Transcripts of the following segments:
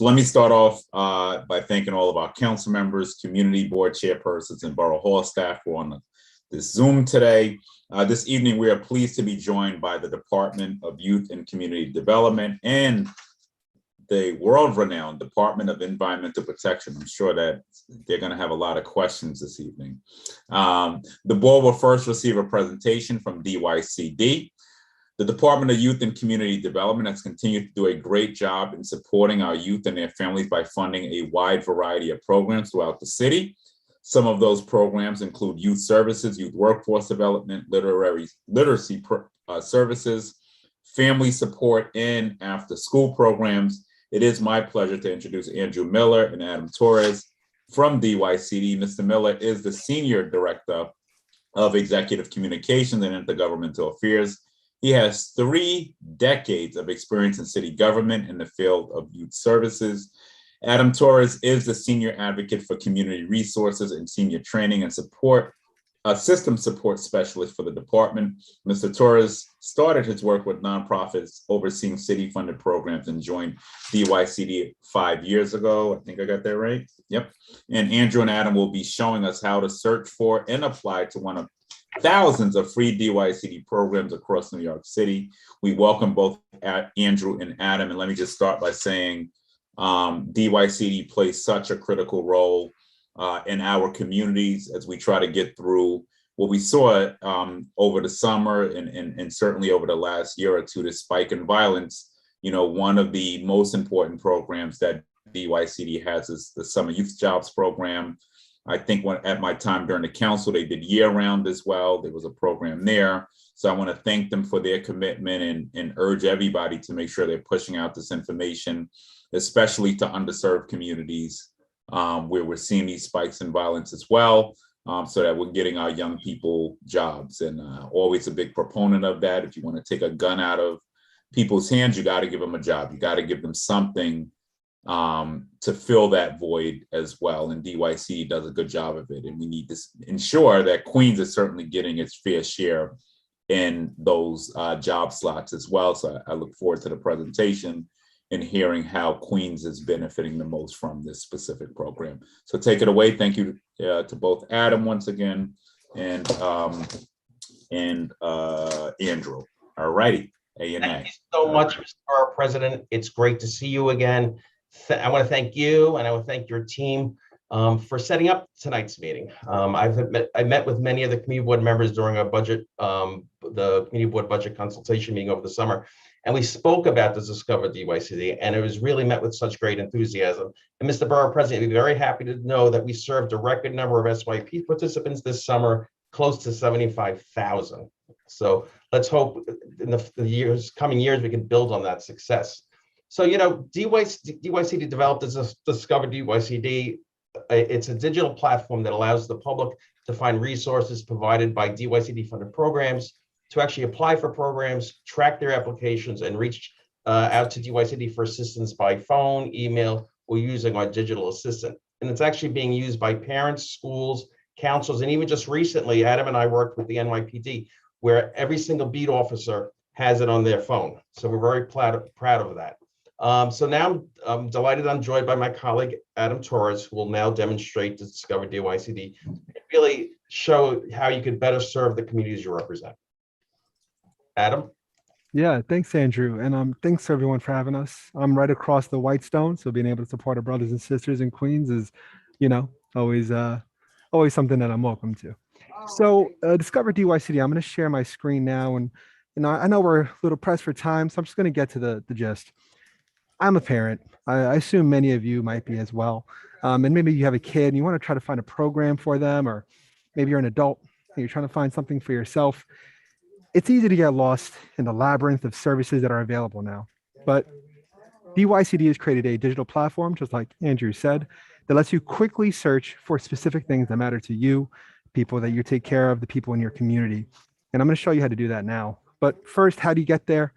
So let me start off by thanking all of our council members, community board chairpersons, and Borough Hall staff who are on this Zoom today. This evening, we are pleased to be joined by the Department of Youth and Community Development and the world-renowned Department of Environmental Protection. I'm sure that they're going to have a lot of questions this evening. The board will first receive a presentation from DYCD. The Department of Youth and Community Development has continued to do a great job in supporting our youth and their families by funding a wide variety of programs throughout the city. Some of those programs include youth services, youth workforce development, literacy services, family support, and after-school programs. It is my pleasure to introduce Andrew Miller and Adam Torres from DYCD. Mr. Miller is the Senior Director of Executive Communications and Intergovernmental Affairs. He has 3 decades of experience in city government in the field of youth services. Adam Torres is the Senior Advocate for Community Resources and Senior Training and Support, a System Support Specialist for the department. Mr. Torres started his work with nonprofits overseeing city-funded programs and joined DYCD 5 years ago. I think I got that right. Yep. And Andrew and Adam will be showing us how to search for and apply to one of thousands of free DYCD programs across New York City. We welcome both Andrew and Adam. And let me just start by saying DYCD plays such a critical role in our communities as we try to get through what we saw over the summer and certainly over the last year or two, the spike in violence. You know, one of the most important programs that DYCD has is the Summer Youth Jobs Program. I think at my time during the council, they did year-round as well. There was a program there. So I want to thank them for their commitment and urge everybody to make sure they're pushing out this information, especially to underserved communities where we're seeing these spikes in violence as well, so that we're getting our young people jobs. And always a big proponent of that. If you want to take a gun out of people's hands, you got to give them a job. You got to give them something to fill that void as well. And DYC does a good job of it. And we need to ensure that Queens is certainly getting its fair share in those job slots as well. So I look forward to the presentation and hearing how Queens is benefiting the most from this specific program. So take it away. Thank you to both Adam once again and Andrew. All righty. A&A. Thank you so much, Mr. President. It's great to see you again. I want to thank you and I want to thank your team for setting up tonight's meeting. I met with many of the community board members during our budget, the community board budget consultation meeting over the summer, and we spoke about the Discover DYCD, and it was really met with such great enthusiasm. And Mr. Borough President, we'd be very happy to know that we served a record number of SYP participants this summer, close to 75,000. So let's hope in the coming years, we can build on that success. So, you know, DYCD developed as a Discover DYCD. It's a digital platform that allows the public to find resources provided by DYCD funded programs, to actually apply for programs, track their applications, and reach out to DYCD for assistance by phone, email, or using our digital assistant. And it's actually being used by parents, schools, councils, and even just recently, Adam and I worked with the NYPD, where every single beat officer has it on their phone. So we're very proud of that. So now I'm delighted, I'm joined by my colleague, Adam Torres, who will now demonstrate the Discover DYCD and really show how you could better serve the communities you represent. Adam? Yeah, thanks, Andrew. And thanks everyone for having us. I'm right across the Whitestone, so being able to support our brothers and sisters in Queens is, you know, always something that I'm welcome to. So Discover DYCD, I'm going to share my screen now. And you know, I know we're a little pressed for time, so I'm just going to get to the gist. I'm a parent. I assume many of you might be as well. And maybe you have a kid and you want to try to find a program for them, or maybe you're an adult and you're trying to find something for yourself. It's easy to get lost in the labyrinth of services that are available now. But DYCD has created a digital platform, just like Andrew said, that lets you quickly search for specific things that matter to you, people that you take care of, the people in your community. And I'm going to show you how to do that now. But first, how do you get there?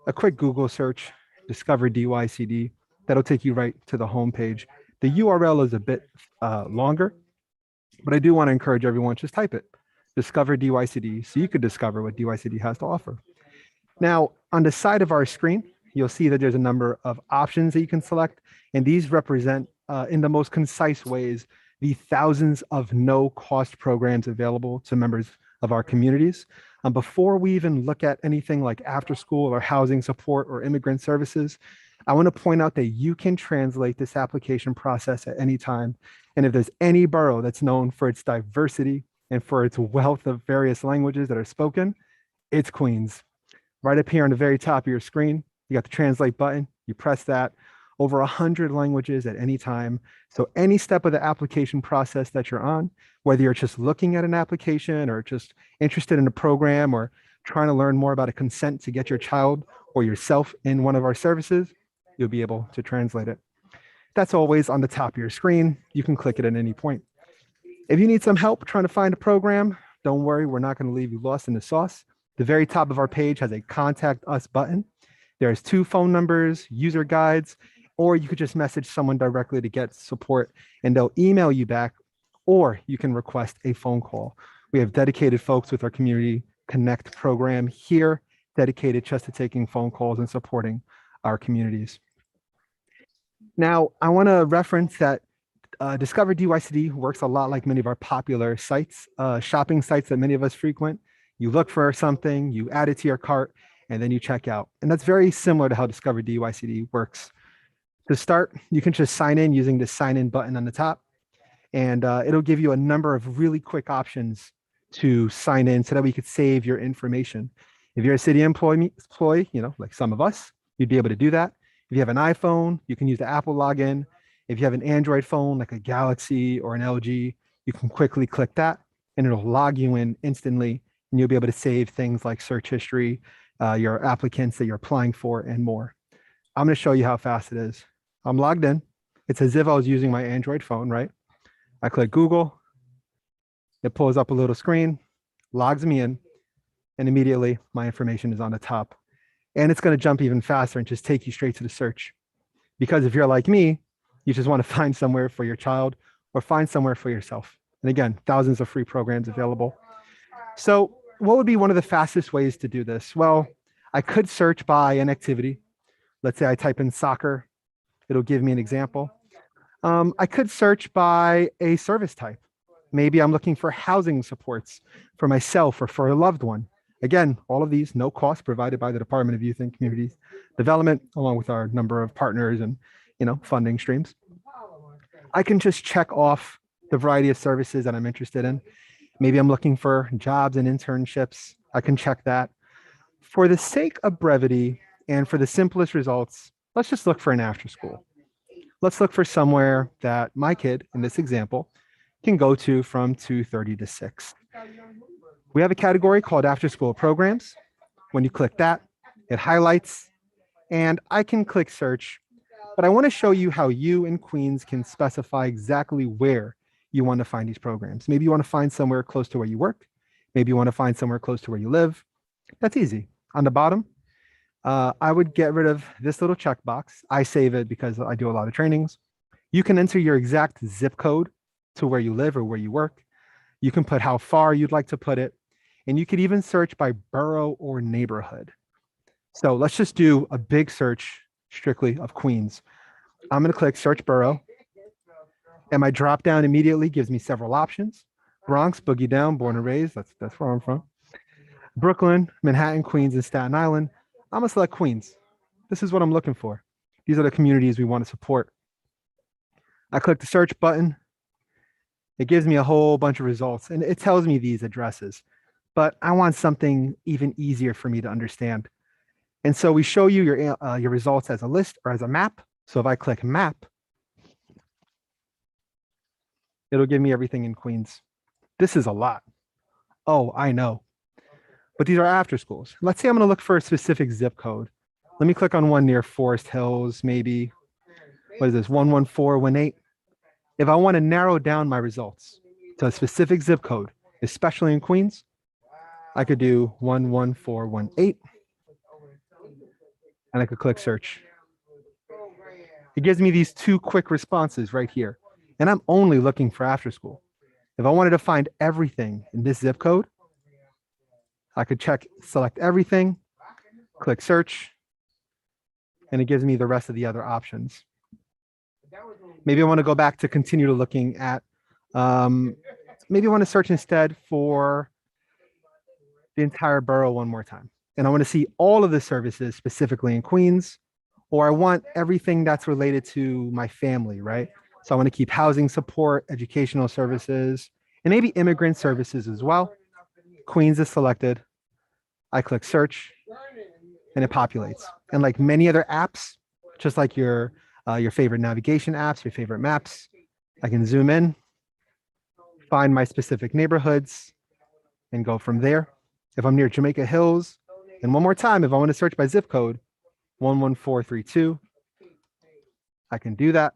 A quick Google search, Discover DYCD. That'll take you right to the homepage. The URL is a bit longer, but I do want to encourage everyone, just type it, Discover DYCD, so you could discover what DYCD has to offer. Now, on the side of our screen, you'll see that there's a number of options that you can select, and these represent in the most concise ways the thousands of no-cost programs available to members of our communities. Before we even look at anything like after school or housing support or immigrant services, I want to point out that you can translate this application process at any time. And if there's any borough that's known for its diversity and for its wealth of various languages that are spoken, it's Queens. Right up here on the very top of your screen, you got the translate button. You press that. Over 100 languages at any time. So any step of the application process that you're on, whether you're just looking at an application or just interested in a program or trying to learn more about a consent to get your child or yourself in one of our services, you'll be able to translate it. That's always on the top of your screen. You can click it at any point. If you need some help trying to find a program, don't worry, we're not going to leave you lost in the sauce. The very top of our page has a contact us button. There's 2 phone numbers, user guides, or you could just message someone directly to get support and they'll email you back, or you can request a phone call. We have dedicated folks with our Community Connect program here, dedicated just to taking phone calls and supporting our communities. Now, I want to reference that Discover DYCD works a lot like many of our popular sites, shopping sites that many of us frequent. You look for something, you add it to your cart, and then you check out. And that's very similar to how Discover DYCD works. To start, you can just sign in using the sign in button on the top, and it'll give you a number of really quick options to sign in so that we could save your information. If you're a city employee, like some of us, you'd be able to do that. If you have an iPhone, you can use the Apple login. If you have an Android phone, like a Galaxy or an LG, you can quickly click that and it'll log you in instantly, and you'll be able to save things like search history, your applicants that you're applying for, and more. I'm going to show you how fast it is. I'm logged in. It's as if I was using my Android phone, right? I click Google. It pulls up a little screen, logs me in, and immediately my information is on the top. And it's going to jump even faster and just take you straight to the search. Because if you're like me, you just want to find somewhere for your child or find somewhere for yourself. And again, thousands of free programs available. So what would be one of the fastest ways to do this? Well, I could search by an activity. Let's say I type in soccer. It'll give me an example. I could search by a service type. Maybe I'm looking for housing supports for myself or for a loved one. Again, all of these, no cost, provided by the Department of Youth and Community Development, along with our number of partners and funding streams. I can just check off the variety of services that I'm interested in. Maybe I'm looking for jobs and internships. I can check that. For the sake of brevity and for the simplest results, let's just look for an after school. Let's look for somewhere that my kid, in this example, can go to from 2:30 to 6. We have a category called after school programs. When you click that, it highlights, and I can click search, but I want to show you how you in Queens can specify exactly where you want to find these programs. Maybe you want to find somewhere close to where you work. Maybe you want to find somewhere close to where you live. That's easy. On the bottom, I would get rid of this little checkbox. I save it because I do a lot of trainings. You can enter your exact zip code to where you live or where you work. You can put how far you'd like to put it. And you could even search by borough or neighborhood. So let's just do a big search strictly of Queens. I'm going to click search borough. And my drop down immediately gives me several options. Bronx, Boogie Down, born and raised. That's where I'm from. Brooklyn, Manhattan, Queens, and Staten Island. I'm going to select Queens. This is what I'm looking for. These are the communities we want to support. I click the search button. It gives me a whole bunch of results, and it tells me these addresses. But I want something even easier for me to understand. And so we show you your results as a list or as a map. So if I click map, it'll give me everything in Queens. This is a lot. Oh, I know. But these are after schools. Let's say I'm going to look for a specific zip code. Let me click on one near Forest Hills, maybe. What is this, 11418? If I want to narrow down my results to a specific zip code, especially in Queens, I could do 11418. And I could click search. It gives me these 2 quick responses right here. And I'm only looking for after school. If I wanted to find everything in this zip code, I could select everything, click search, and it gives me the rest of the other options. Maybe I want to go back to continue to looking at, maybe I want to search instead for the entire borough one more time. And I want to see all of the services specifically in Queens, or I want everything that's related to my family, right? So I want to keep housing support, educational services, and maybe immigrant services as well. Queens is selected. I click search and it populates. And like many other apps, just like your favorite navigation apps, your favorite maps, I can zoom in, find my specific neighborhoods, and go from there. If I'm near Jamaica Hills, and one more time, if I want to search by zip code 11432, I can do that.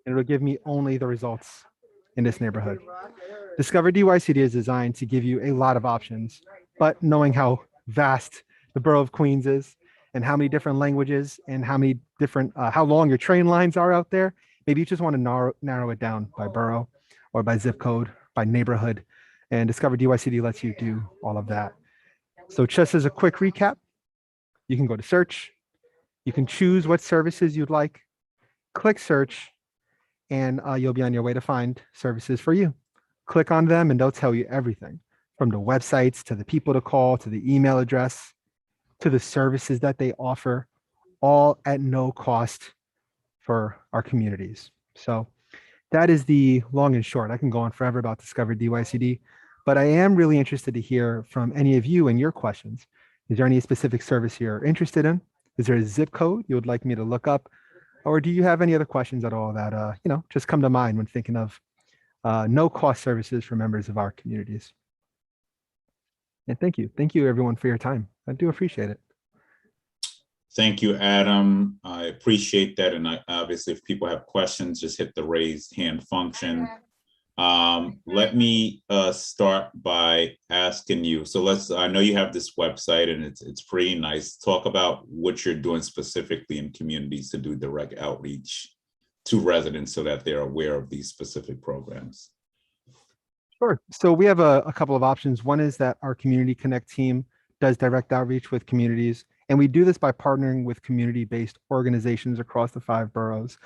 And it'll give me only the results in this neighborhood. Discover DYCD is designed to give you a lot of options, but knowing how vast the borough of Queens is and how many different languages and how many different, how long your train lines are out there, maybe you just want to narrow it down by borough or by zip code, by neighborhood, and Discover DYCD lets you do all of that. So just as a quick recap, you can go to search, you can choose what services you'd like, click search, and you'll be on your way to find services for you. Click on them and they'll tell you everything from the websites to the people to call, to the email address, to the services that they offer, all at no cost for our communities. So that is the long and short. I can go on forever about Discover DYCD, but I am really interested to hear from any of you and your questions. Is there any specific service you're interested in? Is there a zip code you would like me to look up? Or do you have any other questions at all that, just come to mind when thinking of no cost services for members of our communities? And thank you. Thank you everyone for your time. I do appreciate it. Thank you, Adam. I appreciate that. And obviously, if people have questions, just hit the raised hand function. Let me start by asking you. So I know you have this website and it's pretty nice. Talk about what you're doing specifically in communities to do direct outreach to residents so that they're aware of these specific programs. Sure. So we have a couple of options. One is that our Community Connect team does direct outreach with communities. And we do this by partnering with community-based organizations across the 5 boroughs.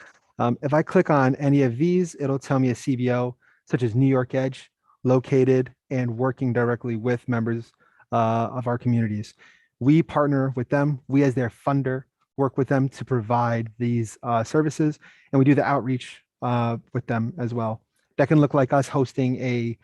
If I click on any of these, it'll tell me a CBO, such as New York Edge, located and working directly with members of our communities. We partner with them. We, as their funder, work with them to provide these services, and we do the outreach with them as well. That can look like us hosting a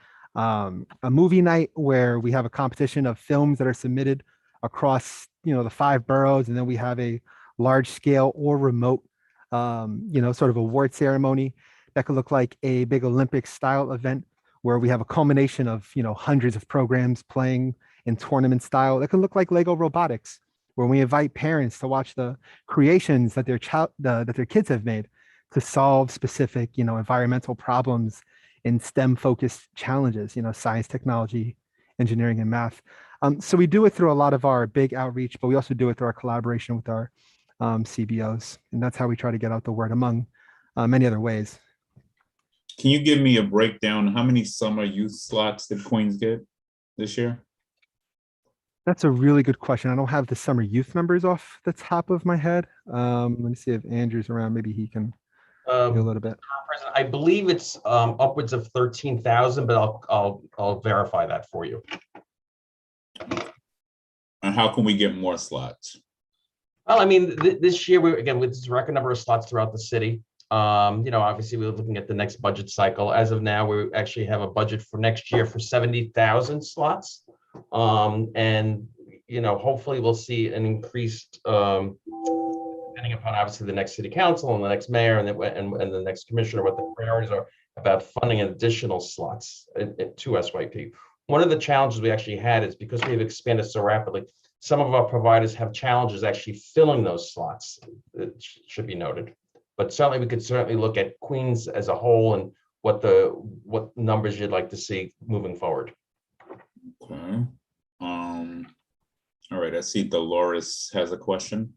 movie night where we have a competition of films that are submitted across the 5 boroughs, and then we have a large scale or remote sort of award ceremony. That could look like a big Olympic style event where we have a culmination of hundreds of programs playing in tournament style. That could look like Lego robotics, where we invite parents to watch the creations that their kids have made to solve specific environmental problems in STEM focused challenges, science, technology, engineering, and math. So we do it through a lot of our big outreach, but we also do it through our collaboration with our CBOs, and that's how we try to get out the word among many other ways. Can you give me a breakdown? How many summer youth slots did Queens get this year? That's a really good question. I don't have the summer youth numbers off the top of my head. Let me see if Andrew's around. Maybe he can a little bit. President, I believe it's upwards of 13,000, but I'll verify that for you. And how can we get more slots? Well, I mean, this year, with this record number of slots throughout the city. Obviously, we're looking at the next budget cycle. As of now, we actually have a budget for next year for 70,000 slots. And hopefully we'll see an increased, depending upon obviously the next city council and the next mayor and the next commissioner, what the priorities are about funding additional slots to SYP. One of the challenges we actually had is because we've expanded so rapidly, some of our providers have challenges actually filling those slots. It should be noted. But certainly we could look at Queens as a whole and what numbers you'd like to see moving forward. Okay. All right, I see Dolores has a question.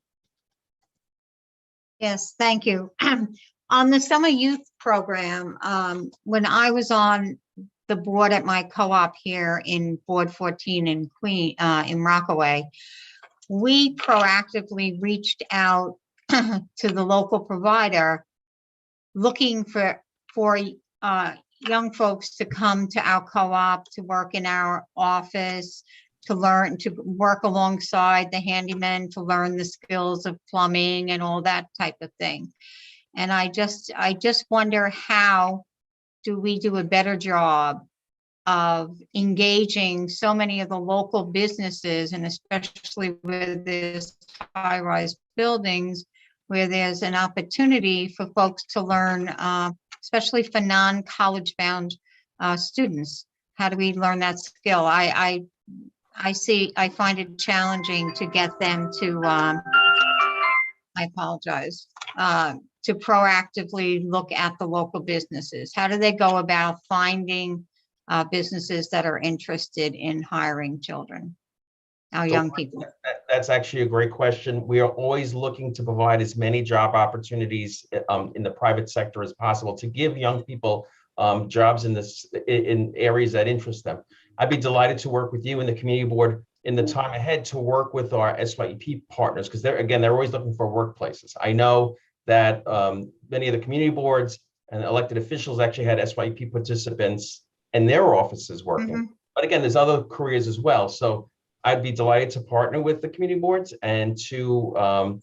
Yes, thank you. On the summer youth program, when I was on the board at my co-op here in Board 14 in Rockaway, we proactively reached out to the local provider looking for young folks to come to our co-op, to work in our office, to learn, to work alongside the handyman, to learn the skills of plumbing and all that type of thing. And I just wonder, how do we do a better job of engaging so many of the local businesses, and especially with this high-rise buildings, where there's an opportunity for folks to learn, especially for non-college bound students. How do we learn that skill? I find it challenging to get them to, I apologize, to proactively look at the local businesses. How do they go about finding businesses that are interested in hiring children, our young people? That's actually a great question. We are always looking to provide as many job opportunities in the private sector as possible to give young people jobs in areas that interest them. I'd be delighted to work with you and the community board in the time ahead to work with our SYEP partners, because they're always looking for workplaces. I know that many of the community boards and elected officials actually had SYEP participants in their offices working. But again, there's other careers as well. So I'd be delighted to partner with the community boards and to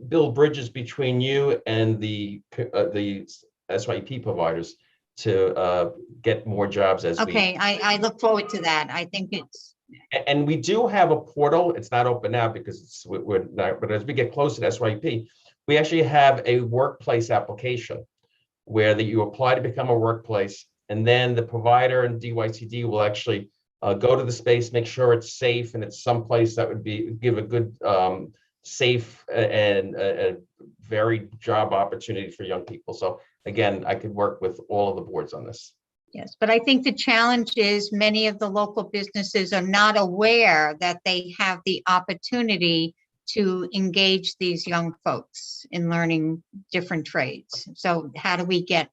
build bridges between you and the SYEP providers to get more jobs as Okay, I look forward to that. I think it's. And we do have a portal. It's not open now because we're not, but as we get closer to SYEP, we actually have a workplace application where that you apply to become a workplace, and then the provider and DYCD will actually go to the space, make sure it's safe, and it's someplace that would give a good, safe and varied job opportunity for young people. So again, I could work with all of the boards on this. Yes, but I think the challenge is many of the local businesses are not aware that they have the opportunity to engage these young folks in learning different trades. So how do we get,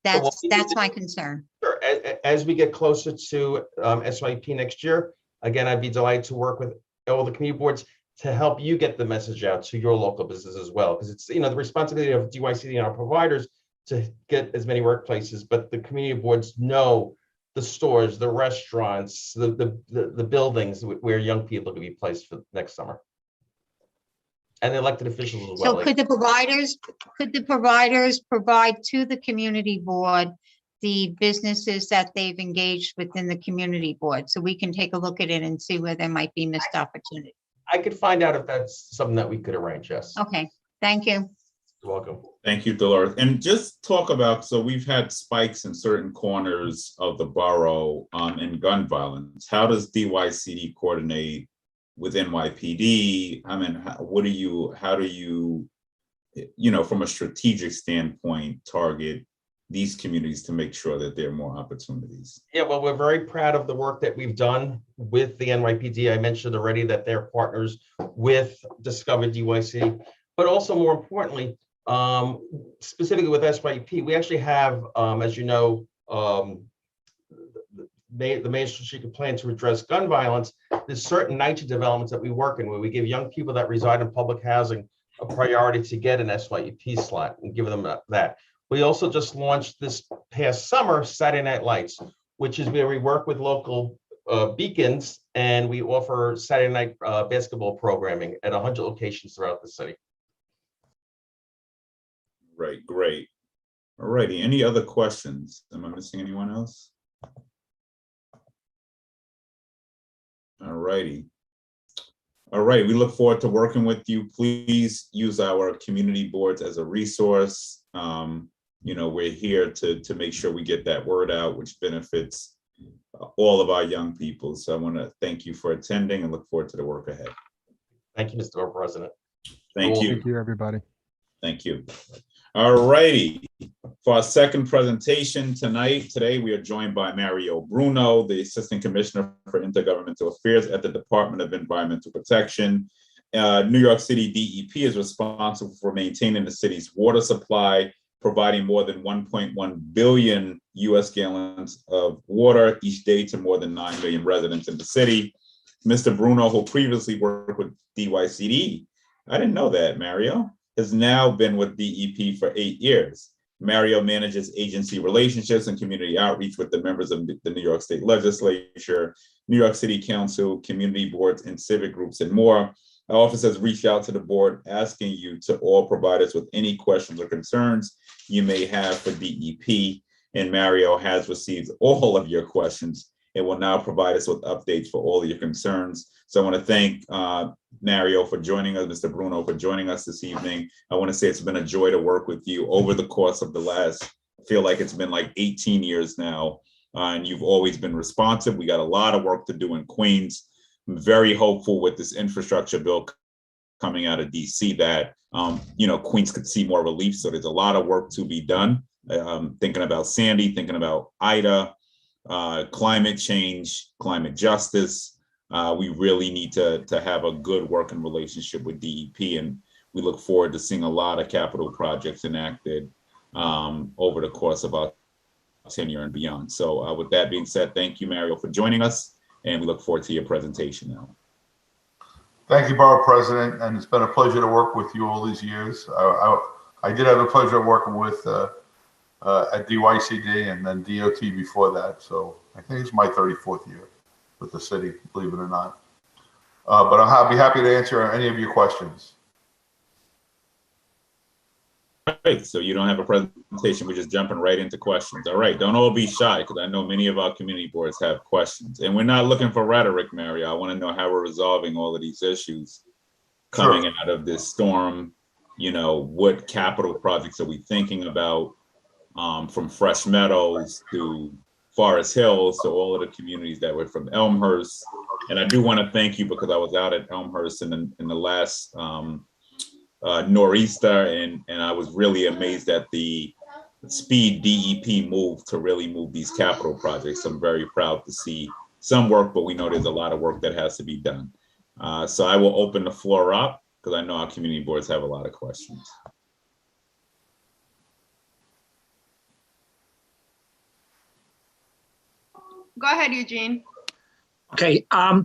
that's my concern. Sure. As we get closer to SYEP next year, again, I'd be delighted to work with all the community boards to help you get the message out to your local business as well. Because it's, the responsibility of DYCD and our providers to get as many workplaces, but the community boards know the stores, the restaurants, the buildings where young people can be placed for next summer. And the elected officials as well. So could the providers provide to the community board the businesses that they've engaged within the community board, so we can take a look at it and see where there might be missed opportunity? I could find out if that's something that we could arrange, yes. Okay, thank you. You're welcome. Thank you, Dolores. And just talk about, so we've had spikes in certain corners of the borough in gun violence. How does DYCD coordinate with NYPD? I mean, how do you, from a strategic standpoint, target these communities to make sure that there are more opportunities? Yeah, well, we're very proud of the work that we've done with the NYPD. I mentioned already that they're partners with Discover DYC, but also more importantly, specifically with SYEP, we actually have, as you know, the Main Strategic Plan to address gun violence. There's certain NYCHA developments that we work in where we give young people that reside in public housing a priority to get an SYEP slot and give them that. We also just launched this past summer Saturday Night Lights, which is where we work with local beacons and we offer Saturday night basketball programming at 100 locations throughout the city. Right, great. All righty, any other questions? Am I missing anyone else? All righty. All right, we look forward to working with you. Please use our community boards as a resource. We're here to make sure we get that word out, which benefits all of our young people. So I want to thank you for attending and look forward to the work ahead. Thank you, Mr. President. Thank you. Thank you, everybody. Thank you. All righty. For our second presentation today, we are joined by Mario Bruno, the Assistant Commissioner for Intergovernmental Affairs at the Department of Environmental Protection. New York City DEP is responsible for maintaining the city's water supply, providing more than 1.1 billion US gallons of water each day to more than 9 million residents in the city. Mr. Bruno, who previously worked with DYCD, I didn't know that, Mario, has now been with DEP for 8 years. Mario manages agency relationships and community outreach with the members of the New York State Legislature, New York City Council, community boards, and civic groups, and more. Our office has reached out to the board asking you to all provide us with any questions or concerns you may have for DEP, and Mario has received all of your questions and will now provide us with updates for all of your concerns. So I want to thank Mario for joining us, Mr. Bruno for joining us this evening. I want to say it's been a joy to work with you over the course of the last, I feel like it's been like 18 years now, and you've always been responsive. We got a lot of work to do in Queens. I'm very hopeful with this infrastructure bill coming out of DC that Queens could see more relief. So there's a lot of work to be done. Thinking about Sandy, thinking about Ida, climate change, climate justice. We really need to have a good working relationship with DEP, and we look forward to seeing a lot of capital projects enacted over the course of our tenure and beyond. So with that being said, thank you, Mario, for joining us, and we look forward to your presentation now. Thank you, Borough President, and it's been a pleasure to work with you all these years. I did have the pleasure of working with at DYCD and then DOT before that, so I think it's my 34th year with the city, believe it or not. But I'll be happy to answer any of your questions. All right, so you don't have a presentation, we're just jumping right into questions. All right, don't all be shy, because I know many of our community boards have questions. And we're not looking for rhetoric, Mario. I want to know how we're resolving all of these issues coming out of this storm. What capital projects are we thinking about, from Fresh Meadows to Forest Hills, to all of the communities that were from Elmhurst. And I do want to thank you, because I was out at Elmhurst in the last nor'easter, and I was really amazed at the speed DEP moved to really move these capital projects. I'm very proud to see some work, but we know there's a lot of work that has to be done. So I will open the floor up, because I know our community boards have a lot of questions. Go ahead, Eugene. Okay, I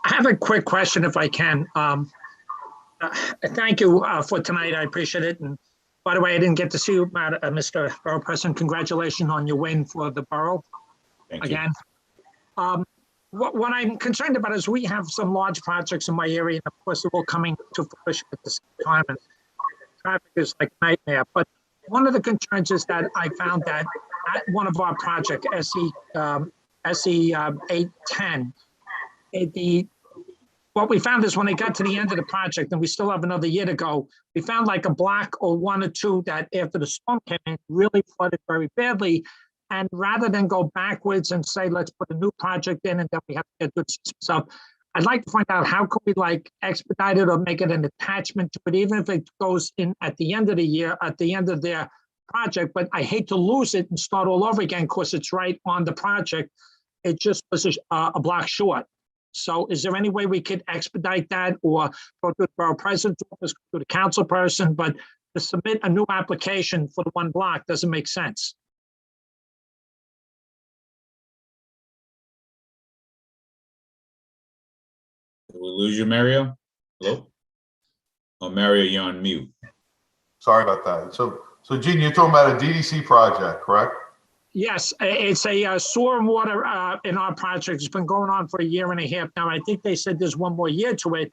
have a quick question if I can. Thank you for tonight, I appreciate it. And by the way, I didn't get to see you, Mr. Borough President. Congratulations on your win for the borough. Thank again. What I'm concerned about is we have some large projects in my area, and of course they're all coming to fruition at the same time, and traffic is like a nightmare. But one of the concerns is that I found that at one of our projects, SE 810, what we found is when they got to the end of the project, and we still have another year to go, we found like a block or one or two that after the storm came in really flooded very badly. And rather than go backwards and say, let's put a new project in and then we have to get good systems up, I'd like to find out how can we like expedite it or make it an attachment to it, even if it goes in at the end of the year, at the end of their project. But I hate to lose it and start all over again because it's right on the project. It just was a block short. So is there any way we could expedite that, or go to the borough president's office, go to the council person, but to submit a new application for the one block doesn't make sense? Did we lose you, Mario? Hello? Oh, Mario, you're on mute. Sorry about that. So Gene, you're talking about a DDC project, correct? Yes, it's a sewer and water in our project. It's been going on for a year and a half now. I think they said there's one more year to it.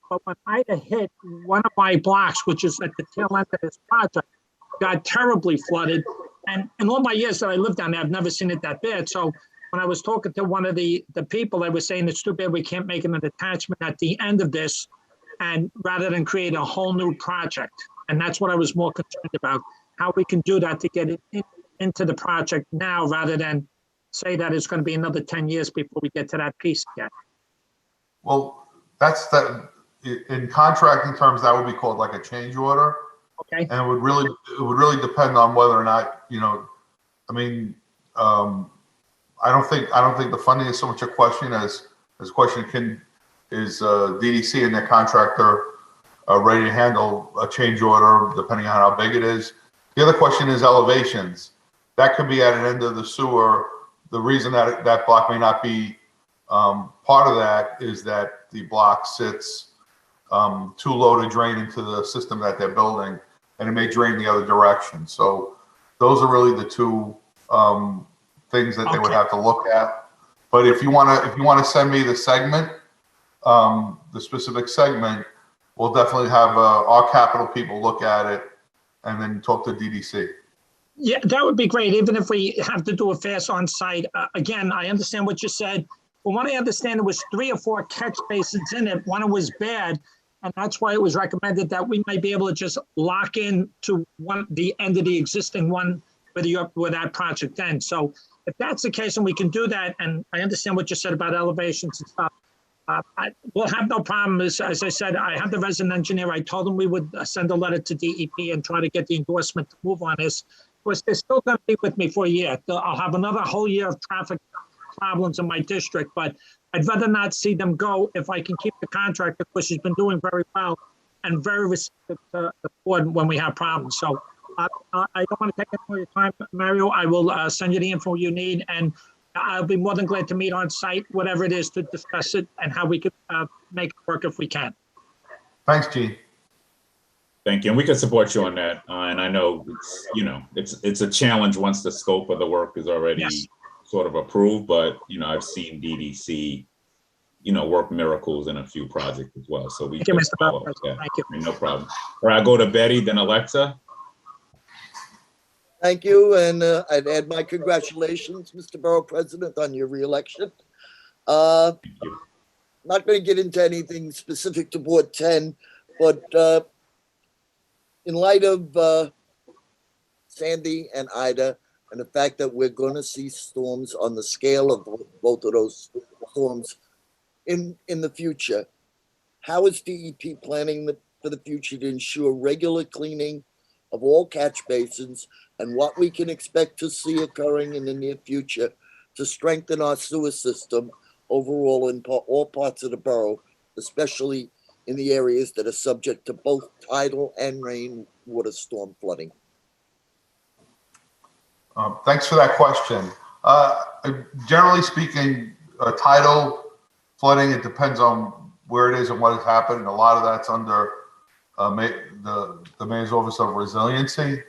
But when Ida hit, one of my blocks, which is at the tail end of this project, got terribly flooded. And in all my years that I lived down there, I've never seen it that bad. So when I was talking to one of the people, they were saying it's too bad we can't make an attachment at the end of this, and rather than create a whole new project. And that's what I was more concerned about, how we can do that to get it into the project now, rather than say that it's going to be another 10 years before we get to that piece again. Well, that's that. In contracting terms, that would be called like a change order. Okay. And it would really depend on whether or not, I mean, I don't think the funding is so much a question as a question is DDC and their contractor ready to handle a change order depending on how big it is. The other question is elevations. That could be at an end of the sewer. The reason that that block may not be Part of that is that the block sits too low to drain into the system that they're building, and it may drain the other direction. So those are really the two things that they would have to look at. But if you want to send me the segment, the specific segment, we'll definitely have our capital people look at it and then talk to DDC. Yeah, that would be great, even if we have to do a fast on site. Again, I understand what you said. From what I understand, there was 3 or 4 catch basins in it. One was bad, and that's why it was recommended that we might be able to just lock in to the end of the existing one where that project ends. So if that's the case and we can do that, and I understand what you said about elevations and stuff, we'll have no problem. As I said, I have the resident engineer. I told him we would send a letter to DEP and try to get the endorsement to move on this. Because they're still going to be with me for a year. I'll have another whole year of traffic problems in my district, but I'd rather not see them go if I can keep the contractor, because she's been doing very well and very receptive to the board when we have problems. So I don't want to take any more of your time, Mario. I will send you the info you need, and I'll be more than glad to meet on site, whatever it is, to discuss it and how we could make it work if we can. Thanks, Gene. Thank you. And we can support you on that. And I know it's a challenge once the scope of the work is already sort of approved, but I've seen DDC, work miracles in a few projects as well. So we can follow up. Yeah. Thank you. No problem. All right, I'll go to Betty, then Alexa. Thank you, and I'd add my congratulations, Mr. Borough President, on your reelection. Thank you. Not going to get into anything specific to Board 10, but in light of Sandy and Ida, and the fact that we're going to see storms on the scale of both of those storms in the future, how is DEP planning for the future to ensure regular cleaning of all catch basins, and what we can expect to see occurring in the near future to strengthen our sewer system overall in all parts of the borough, especially in the areas that are subject to both tidal and rainwater storm flooding? Thanks for that question. Generally speaking, tidal flooding, it depends on where it is and what has happened. A lot of that's under the Mayor's Office of Resiliency,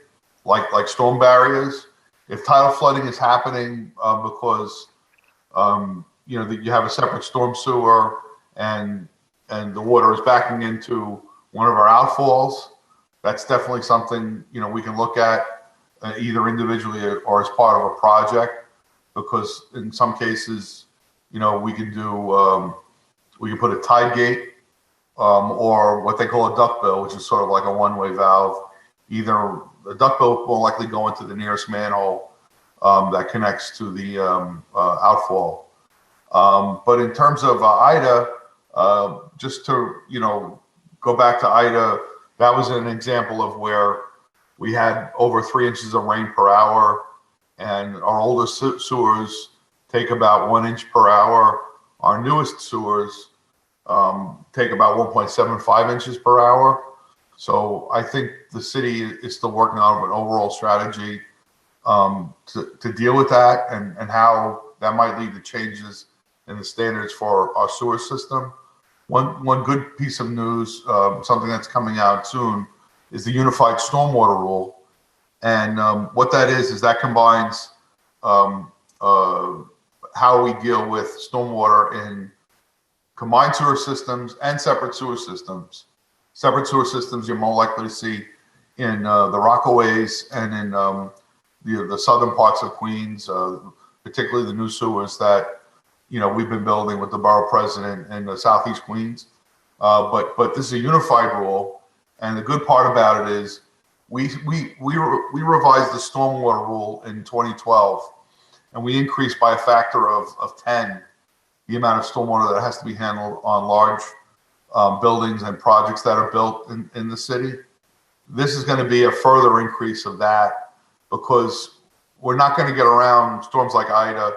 like storm barriers. If tidal flooding is happening because you have a separate storm sewer and the water is backing into one of our outfalls, that's definitely something we can look at either individually or as part of a project, because in some cases we can put a tide gate or what they call a duckbill, which is sort of like a one-way valve. Either a duckbill will likely go into the nearest manhole that connects to the outfall. But in terms of Ida, just to go back to Ida, that was an example of where we had over 3 inches of rain per hour, and our older sewers take about 1 inch per hour. Our newest sewers take about 1.75 inches per hour. So I think the city is still working on an overall strategy to deal with that, and how that might lead to changes in the standards for our sewer system. One good piece of news, something that's coming out soon, is the unified stormwater rule. And what that is that combines how we deal with stormwater in combined sewer systems and separate sewer systems. Separate sewer systems you're more likely to see in the Rockaways and in the southern parts of Queens, particularly the new sewers that we've been building with the borough president in southeast Queens. But this is a unified rule, and the good part about it is we revised the stormwater rule in 2012, and we increased by a factor of 10 the amount of stormwater that has to be handled on large buildings and projects that are built in the city. This is going to be a further increase of that, because we're not going to get around storms like Ida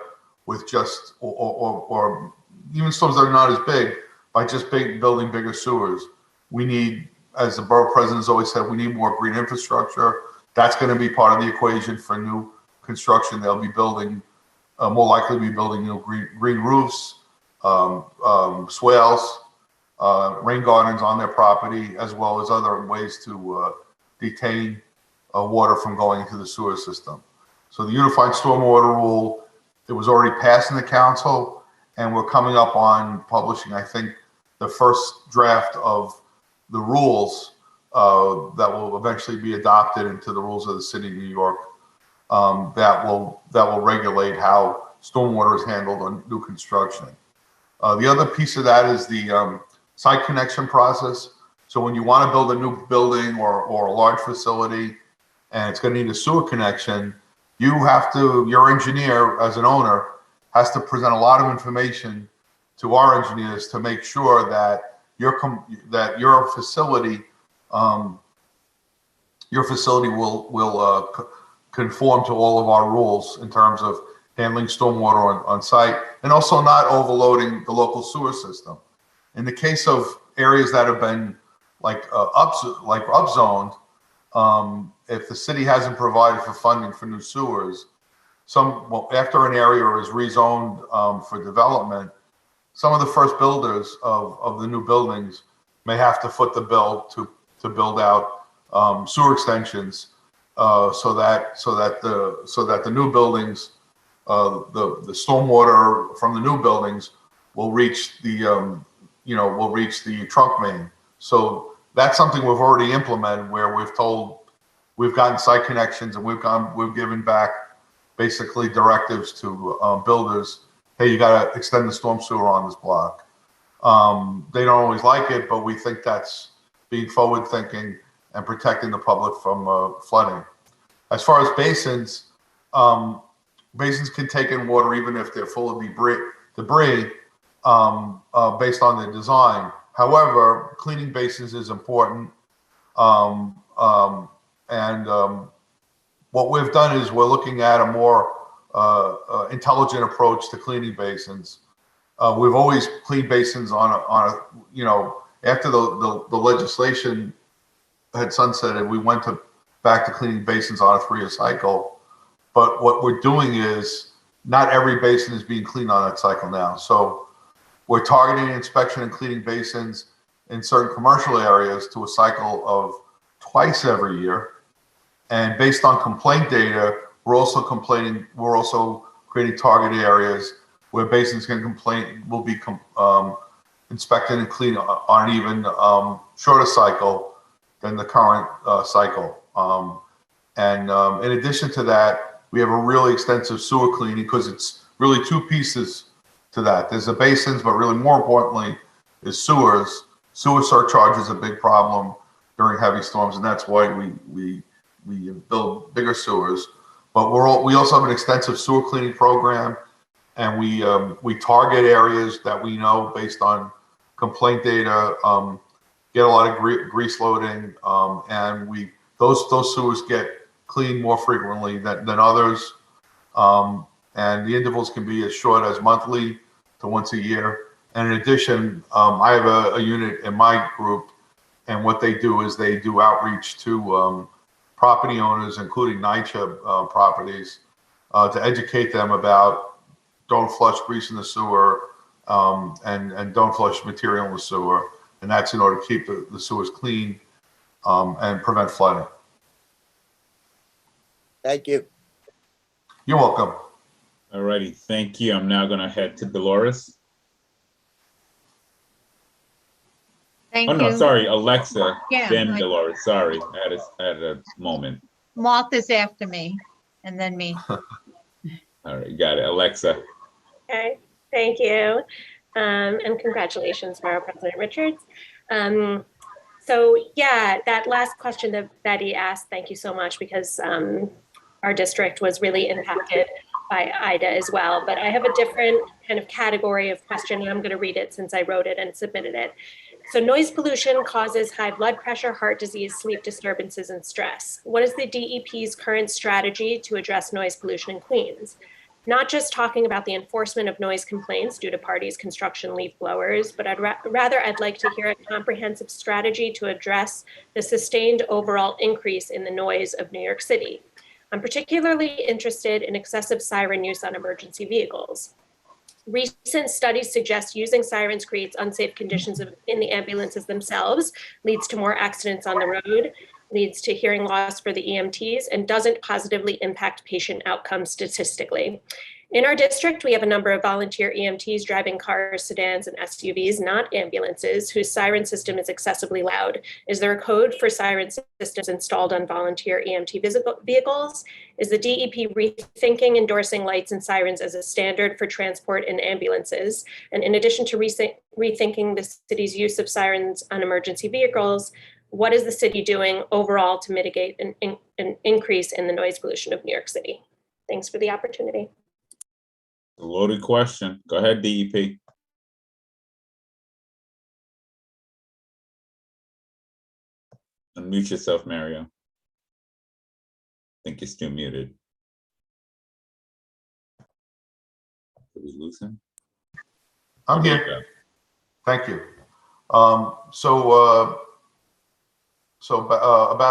with just, or even storms that are not as big, by just building bigger sewers. We need, as the borough president has always said, we need more green infrastructure. That's going to be part of the equation for new construction. They'll be building, more likely to be building green roofs, swales, rain gardens on their property, as well as other ways to detain water from going into the sewer system. So the Unified Stormwater Rule, it was already passed in the council, and we're coming up on publishing, I think, the first draft of the rules that will eventually be adopted into the rules of the city of New York, that will regulate how stormwater is handled on new construction. The other piece of that is the site connection process. So when you want to build a new building or a large facility and it's going to need a sewer connection, you have to, your engineer as an owner has to present a lot of information to our engineers to make sure that your facility will conform to all of our rules in terms of handling stormwater on site, and also not overloading the local sewer system. In the case of areas that have been upzoned, if the city hasn't provided for funding for new sewers, after an area is rezoned for development, some of the first builders of the new buildings may have to foot the bill to build out sewer extensions, so that the new buildings, the stormwater from the new buildings will reach the trunk main. So that's something we've already implemented, where we've gotten site connections, and we've given back basically directives to builders. Hey, you got to extend the storm sewer on this block. They don't always like it, but we think that's being forward thinking and protecting the public from flooding. As far as basins, basins can take in water even if they're full of debris based on the design. However, cleaning basins is important. What we've done is we're looking at a more intelligent approach to cleaning basins. We've always cleaned basins after the legislation had sunsetted, we went back to cleaning basins on a 3-year cycle. But what we're doing is not every basin is being cleaned on that cycle now. So we're targeting inspection and cleaning basins in certain commercial areas to a cycle of twice every year. And based on complaint data, we're also creating targeted areas where basins will be inspected and cleaned on an even shorter cycle than the current cycle. In addition to that, we have a really extensive sewer cleaning, because it's really two pieces to that. There's the basins, but really more importantly is sewers. Sewer surcharge is a big problem during heavy storms, and that's why we build bigger sewers. But we also have an extensive sewer cleaning program, and we target areas that we know based on complaint data get a lot of grease loading, and those sewers get cleaned more frequently than others, and the intervals can be as short as monthly to once a year. And in addition, I have a unit in my group, and what they do is they do outreach to property owners, including NYCHA properties, to educate them about don't flush grease in the sewer, and don't flush material in the sewer. And that's in order to keep the sewers clean and prevent flooding. Thank you. You're welcome. All righty, thank you. I'm now going to head to Dolores. Thank Oh, no, you. sorry, Alexa, Yeah, then Dolores. Sorry, I had a moment. Martha's after me, and then me. All right, got it. Alexa. Okay, thank you. And congratulations, Borough President Richards. So yeah, that last question that Betty asked, thank you so much, because our district was really impacted by Ida as well. But I have a different kind of category of question, and I'm going to read it since I wrote it and submitted it. So noise pollution causes high blood pressure, heart disease, sleep disturbances, and stress. What is the DEP's current strategy to address noise pollution in Queens? Not just talking about the enforcement of noise complaints due to parties' construction leaf blowers, but I'd like to hear a comprehensive strategy to address the sustained overall increase in the noise of New York City. I'm particularly interested in excessive siren use on emergency vehicles. Recent studies suggest using sirens creates unsafe conditions in the ambulances themselves, leads to more accidents on the road, leads to hearing loss for the EMTs, and doesn't positively impact patient outcomes statistically. In our district, we have a number of volunteer EMTs driving cars, sedans, and SUVs, not ambulances, whose siren system is excessively loud. Is there a code for siren systems installed on volunteer EMT vehicles? Is the DEP rethinking endorsing lights and sirens as a standard for transport in ambulances? And in addition to rethinking the city's use of sirens on emergency vehicles, what is the city doing overall to mitigate an increase in the noise pollution of New York City? Thanks for the opportunity. A loaded question. Go ahead, DEP. Unmute yourself, Mario. I think you're still muted. Did we lose him? I'm There you here. go. Thank you. About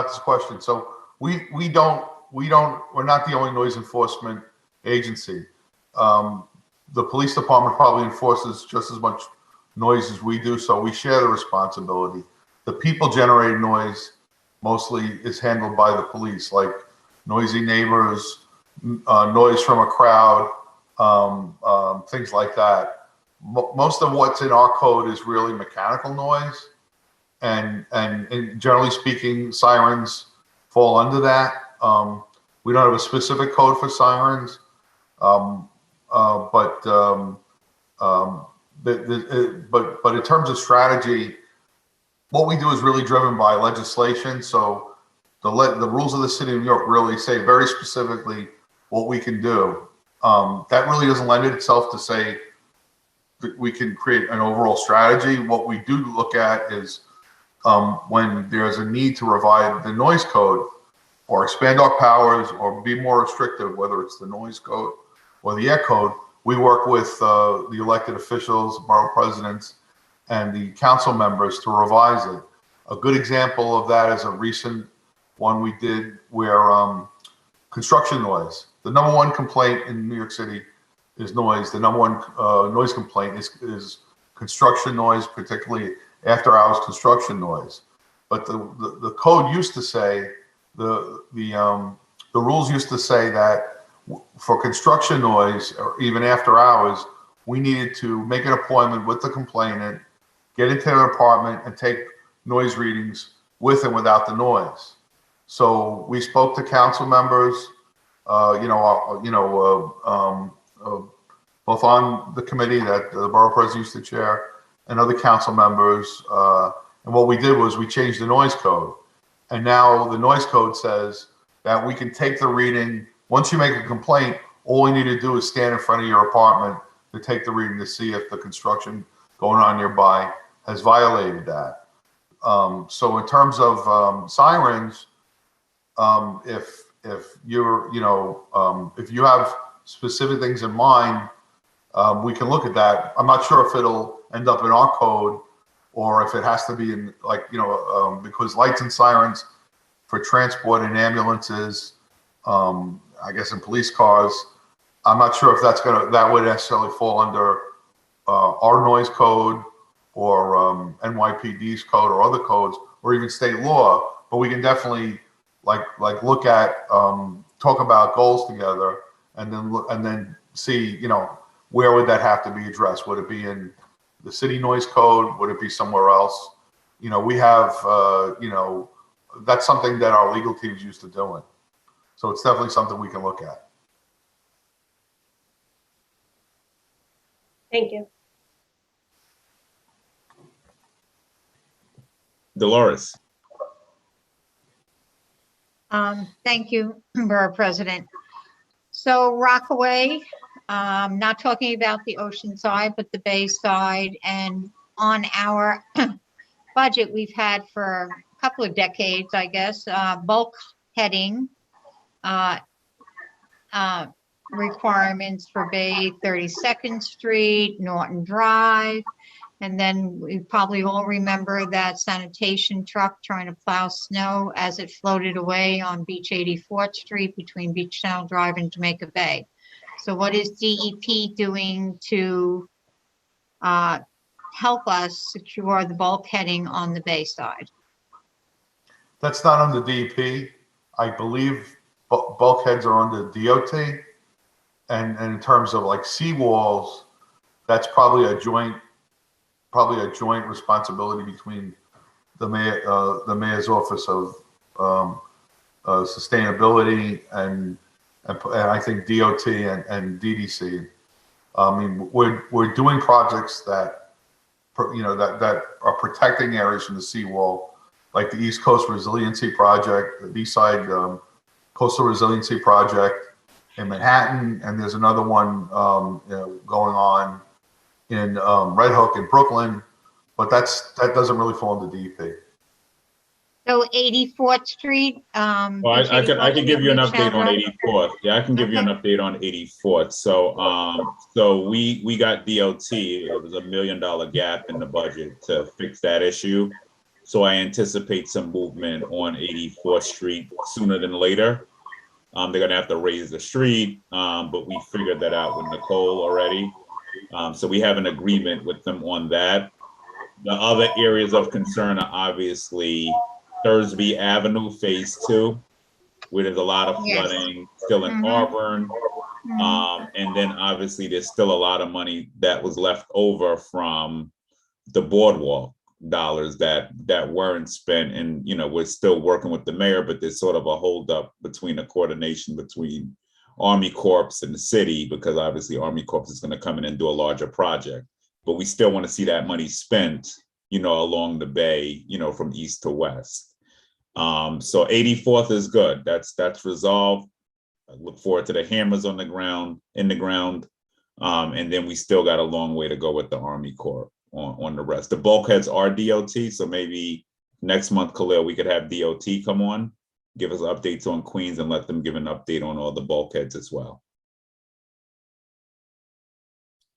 this question. So we're not the only noise enforcement agency. The police department probably enforces just as much noise as we do, so we share the responsibility. The people generating noise mostly is handled by the police, like noisy neighbors, noise from a crowd, things like that. Most of what's in our code is really mechanical noise, and generally speaking, sirens fall under that. We don't have a specific code for sirens. But in terms of strategy, what we do is really driven by legislation. So the rules of the city of New York really say very specifically what we can do. That really doesn't lend itself to say that we can create an overall strategy. What we do look at is when there's a need to revise the noise code or expand our powers or be more restrictive, whether it's the noise code or the air code, we work with the elected officials, borough presidents, and the council members to revise it. A good example of that is a recent one we did where construction noise. The number one complaint in New York City is noise. The number one noise complaint is construction noise, particularly after hours construction noise. But the code used to say, the rules used to say that for construction noise, or even after hours, we needed to make an appointment with the complainant, get into their apartment, and take noise readings with and without the noise. So we spoke to council members, both on the committee that the borough president used to chair, and other council members. And what we did was we changed the noise code. And now the noise code says that we can take the reading. Once you make a complaint, all we need to do is stand in front of your apartment to take the reading to see if the construction going on nearby has violated that. So in terms of sirens, if you have specific things in mind, we can look at that. I'm not sure if it'll end up in our code or if it has to be in because lights and sirens for transport and ambulances, I guess in police cars, I'm not sure if that would necessarily fall under our noise code or NYPD's code or other codes or even state law, but we can definitely look at talk about goals together and then see where would that have to be addressed? Would it be in the city noise code? Would it be somewhere else? We have that's something that our legal team's used to doing. So it's definitely something we can look at. Thank you. Dolores. Thank you, Borough President. So Rockaway, not talking about the ocean side, but the bay side, and on our budget we've had for a couple of decades, I guess, bulk heading requirements for Bay 32nd Street, Norton Drive, and then we probably all remember that sanitation truck trying to plow snow as it floated away on Beach 84th Street between Beach Channel Drive and Jamaica Bay. So what is DEP doing to help us secure the bulkheading on the bay side? That's not on the DEP. I believe bulkheads are on the DOT. And in terms of like seawalls, that's probably a joint responsibility between the mayor's office of sustainability and I think DOT and DDC. I mean, we're doing projects that that are protecting areas from the seawall, like the East Coast Resiliency Project, the East Side Coastal Resiliency Project in Manhattan, and there's another one going on in Red Hook in Brooklyn, but that doesn't really fall into DEP. So 84th Street. Well, I can give you an update on 84th. Yeah, I can give you an update on 84th. So we got DOT. It was $1 million gap in the budget to fix that issue. So I anticipate some movement on 84th Street sooner than later. They're gonna have to raise the street, but we figured that out with Nicole already. So we have an agreement with them on that. The other areas of concern are obviously Thursby Avenue Phase 2, where there's a lot of flooding still in Auburn. And then obviously there's still a lot of money that was left over from the boardwalk dollars that weren't spent. And, we're still working with the mayor, but there's sort of a holdup between the coordination between Army Corps and the city, because obviously Army Corps is going to come in and do a larger project. But we still want to see that money spent, along the bay, from east to west. So 84th is good. That's resolved. I look forward to the hammers in the ground. And then we still got a long way to go with the Army Corps on the rest. The bulkheads are DOT, so maybe next month, Khalil, we could have DOT come on, give us updates on Queens, and let them give an update on all the bulkheads as well.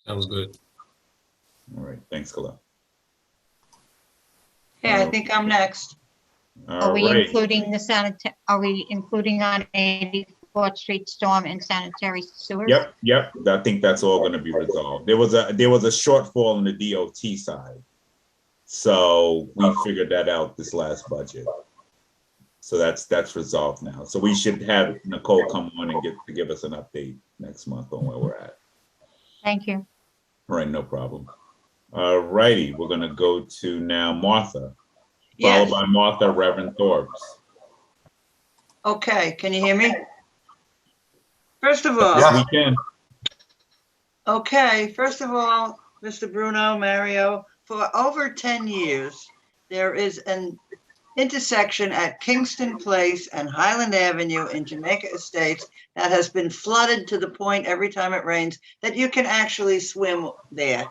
Sounds good. All right, thanks, Khalil. Yeah, I think I'm next. Are we including the are we including on 84th Street storm and sanitary sewers? Yep. I think that's all going to be resolved. There was a shortfall on the DOT side, so we figured that out this last budget. So that's resolved now. So we should have Nicole come on and give us an update next month on where we're at. Thank you. All right, no problem. All righty, we're going to go to now Martha. Yes. Followed by Martha, Reverend Thorbs. Okay, can you hear me? First of all. Yes, we can. Okay, first of all, Mr. Bruno, Mario, for over 10 years, there is an intersection at Kingston Place and Highland Avenue in Jamaica Estates that has been flooded to the point every time it rains that you can actually swim there.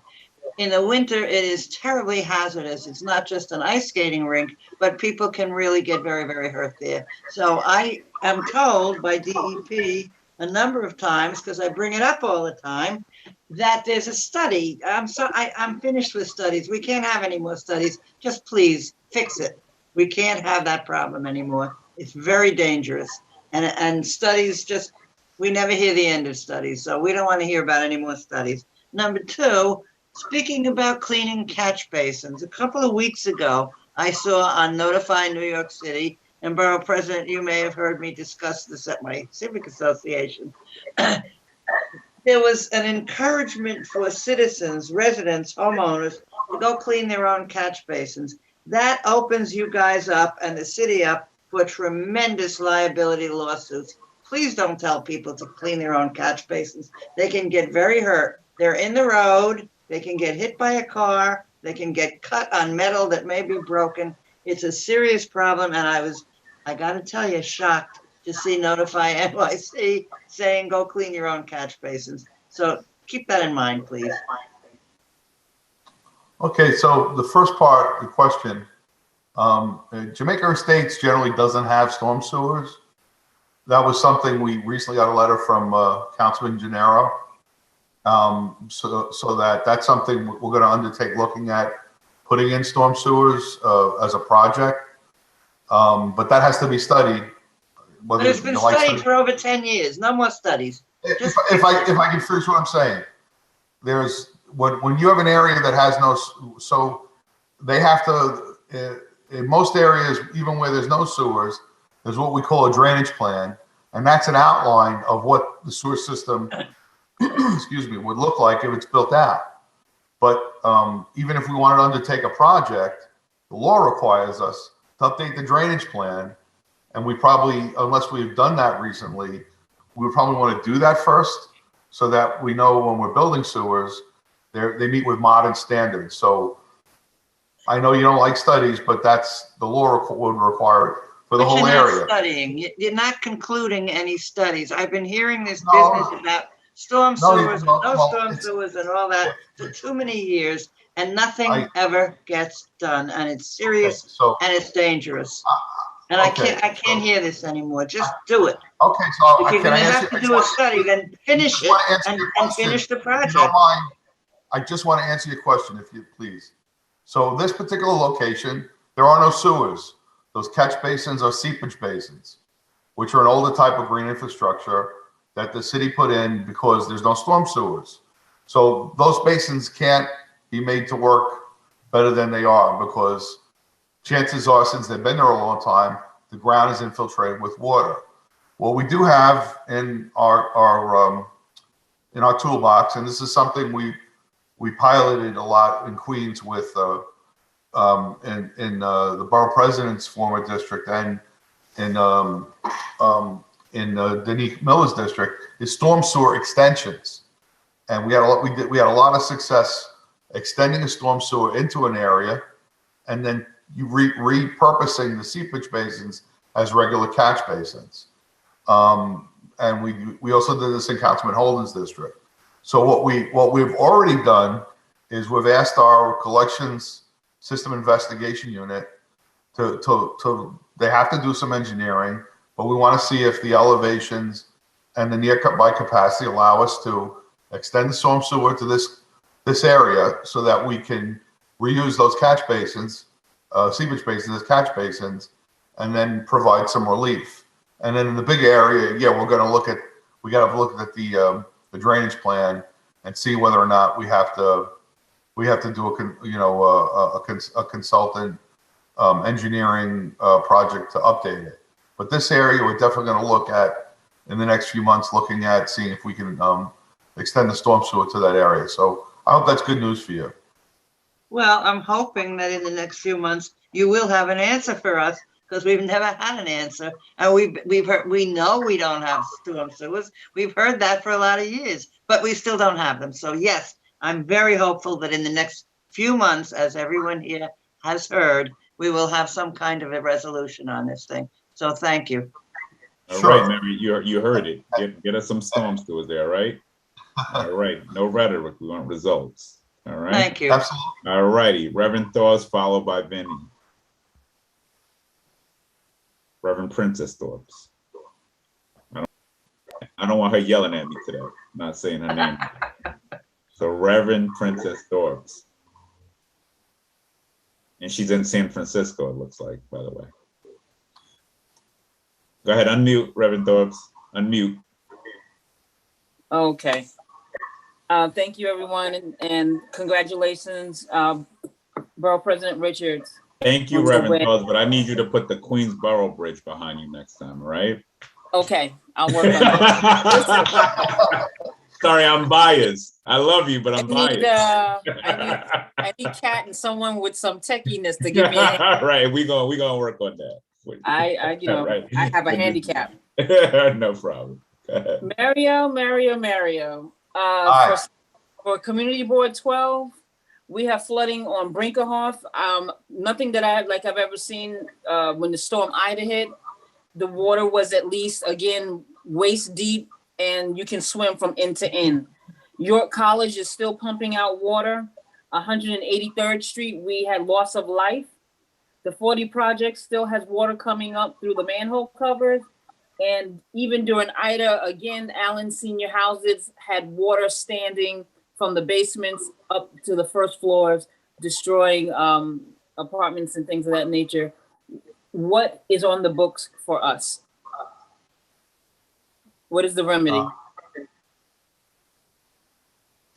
In the winter, it is terribly hazardous. It's not just an ice skating rink, but people can really get very, very hurt there. So I am told by DEP a number of times, because I bring it up all the time, that there's a study. I'm finished with studies. We can't have any more studies. Just please fix it. We can't have that problem anymore. It's very dangerous. And studies we never hear the end of studies. So we don't want to hear about any more studies. Number two, speaking about cleaning catch basins, a couple of weeks ago, I saw on Notify New York City, and Borough President, you may have heard me discuss this at my civic association. There was an encouragement for citizens, residents, homeowners to go clean their own catch basins. That opens you guys up and the city up for tremendous liability lawsuits. Please don't tell people to clean their own catch basins. They can get very hurt. They're in the road. They can get hit by a car. They can get cut on metal that may be broken. It's a serious problem. And I got to tell you, shocked to see Notify NYC saying, go clean your own catch basins. So keep that in mind, please. Okay, so the first part, the question, Jamaica Estates generally doesn't have storm sewers. That was something we recently got a letter from Councilman Gennaro. So that's something we're going to undertake looking at putting in storm sewers as a project. But that has to be studied. But it's been studied for over 10 years. No more studies. if I can finish what I'm saying, there's when you have an area that has no, so they have to, in most areas, even where there's no sewers, there's what we call a drainage plan, and that's an outline of what the sewer system, excuse me, would look like if it's built out. But even if we wanted to undertake a project, the law requires us to update the drainage plan, and we probably, unless we've done that recently, we would probably want to do that first, so that we know when we're building sewers, they meet with modern standards. So I know you don't like studies, but that's the law would require it for the But whole you're not area. studying. You're not concluding any studies. I've been hearing this No. business about storm No, sewers and no, no well, storm it's- sewers and all that for too many years, and nothing ever gets done, and it's serious So and it's dangerous. And I okay, can't hear this anymore. Just do it. okay, so If you're can I gonna ask have you? to I do just a want- study, then finish just it wanna answer and your and question. finish the If you don't project. mind, I just want to answer your question, if you please. So this particular location, there are no sewers. Those catch basins are seepage basins, which are an older type of green infrastructure that the city put in because there's no storm sewers. So those basins can't be made to work better than they are, because chances are, since they've been there a long time, the ground is infiltrated with water. What we do have in our toolbox, and this is something we piloted a lot in Queens with the borough president's former district, and in Denise Miller's district, is storm sewer extensions. And we had a lot of success extending a storm sewer into an area, and then you repurposing the seepage basins as regular catch basins. And we also did this in Councilman Holden's district. So what we've already done is we've asked our collections system investigation unit to they have to do some engineering, but we want to see if the elevations and the nearby capacity allow us to extend the storm sewer to this area, so that we can reuse those catch basins, seepage basins as catch basins, and then provide some relief. And then in the big area, yeah, we got to look at the drainage plan and see whether or not we have to do a consultant engineering project to update it. But this area, we're definitely going to look at in the next few months, looking at seeing if we can extend the storm sewer to that area. So I hope that's good news for you. Well, I'm hoping that in the next few months, you will have an answer for us, because we've never had an answer. And we've heard, we know we don't have storm sewers. We've heard that for a lot of years, but we still don't have them. So yes, I'm very hopeful that in the next few months, as everyone here has heard, we will have some kind of a resolution on this thing. So thank you. All Sure. right, Mary, you heard it. Get us some storm sewers there, right? All right, no rhetoric, we want results. All right. Thank you. Absolutely. All righty, Reverend Thorpe, followed by Vinny. Reverend Princess Thorpe. I don't want her yelling at me today, not saying her name. So Reverend Princess Thorpe. And she's in San Francisco, it looks like, by the way. Go ahead, unmute, Reverend Thorpe, unmute. Okay. Thank you, everyone, and congratulations, Borough President Richards. Thank you, On your Reverend way. Thorpe, but I need you to put the Queensboro Bridge behind you next time, all right? Okay, I'll work on that. Sorry, I'm biased. I love you, but I'm biased. I need Kat and someone with some techiness to give me a hand. Right, we gonna work on that. I Right. I have a handicap. No problem. Go ahead. Mario. For Community Board 12, we have flooding on Brinkerhoff. Nothing that I've ever seen when the storm Ida hit. The water was at least, again, waist deep, and you can swim from end to end. York College is still pumping out water. 183rd Street, we had loss of life. The 40 project still has water coming up through the manhole covers. And even during Ida, again, Allen Senior Houses had water standing from the basements up to the first floors, destroying apartments and things of that nature. What is on the books for us? What is the remedy?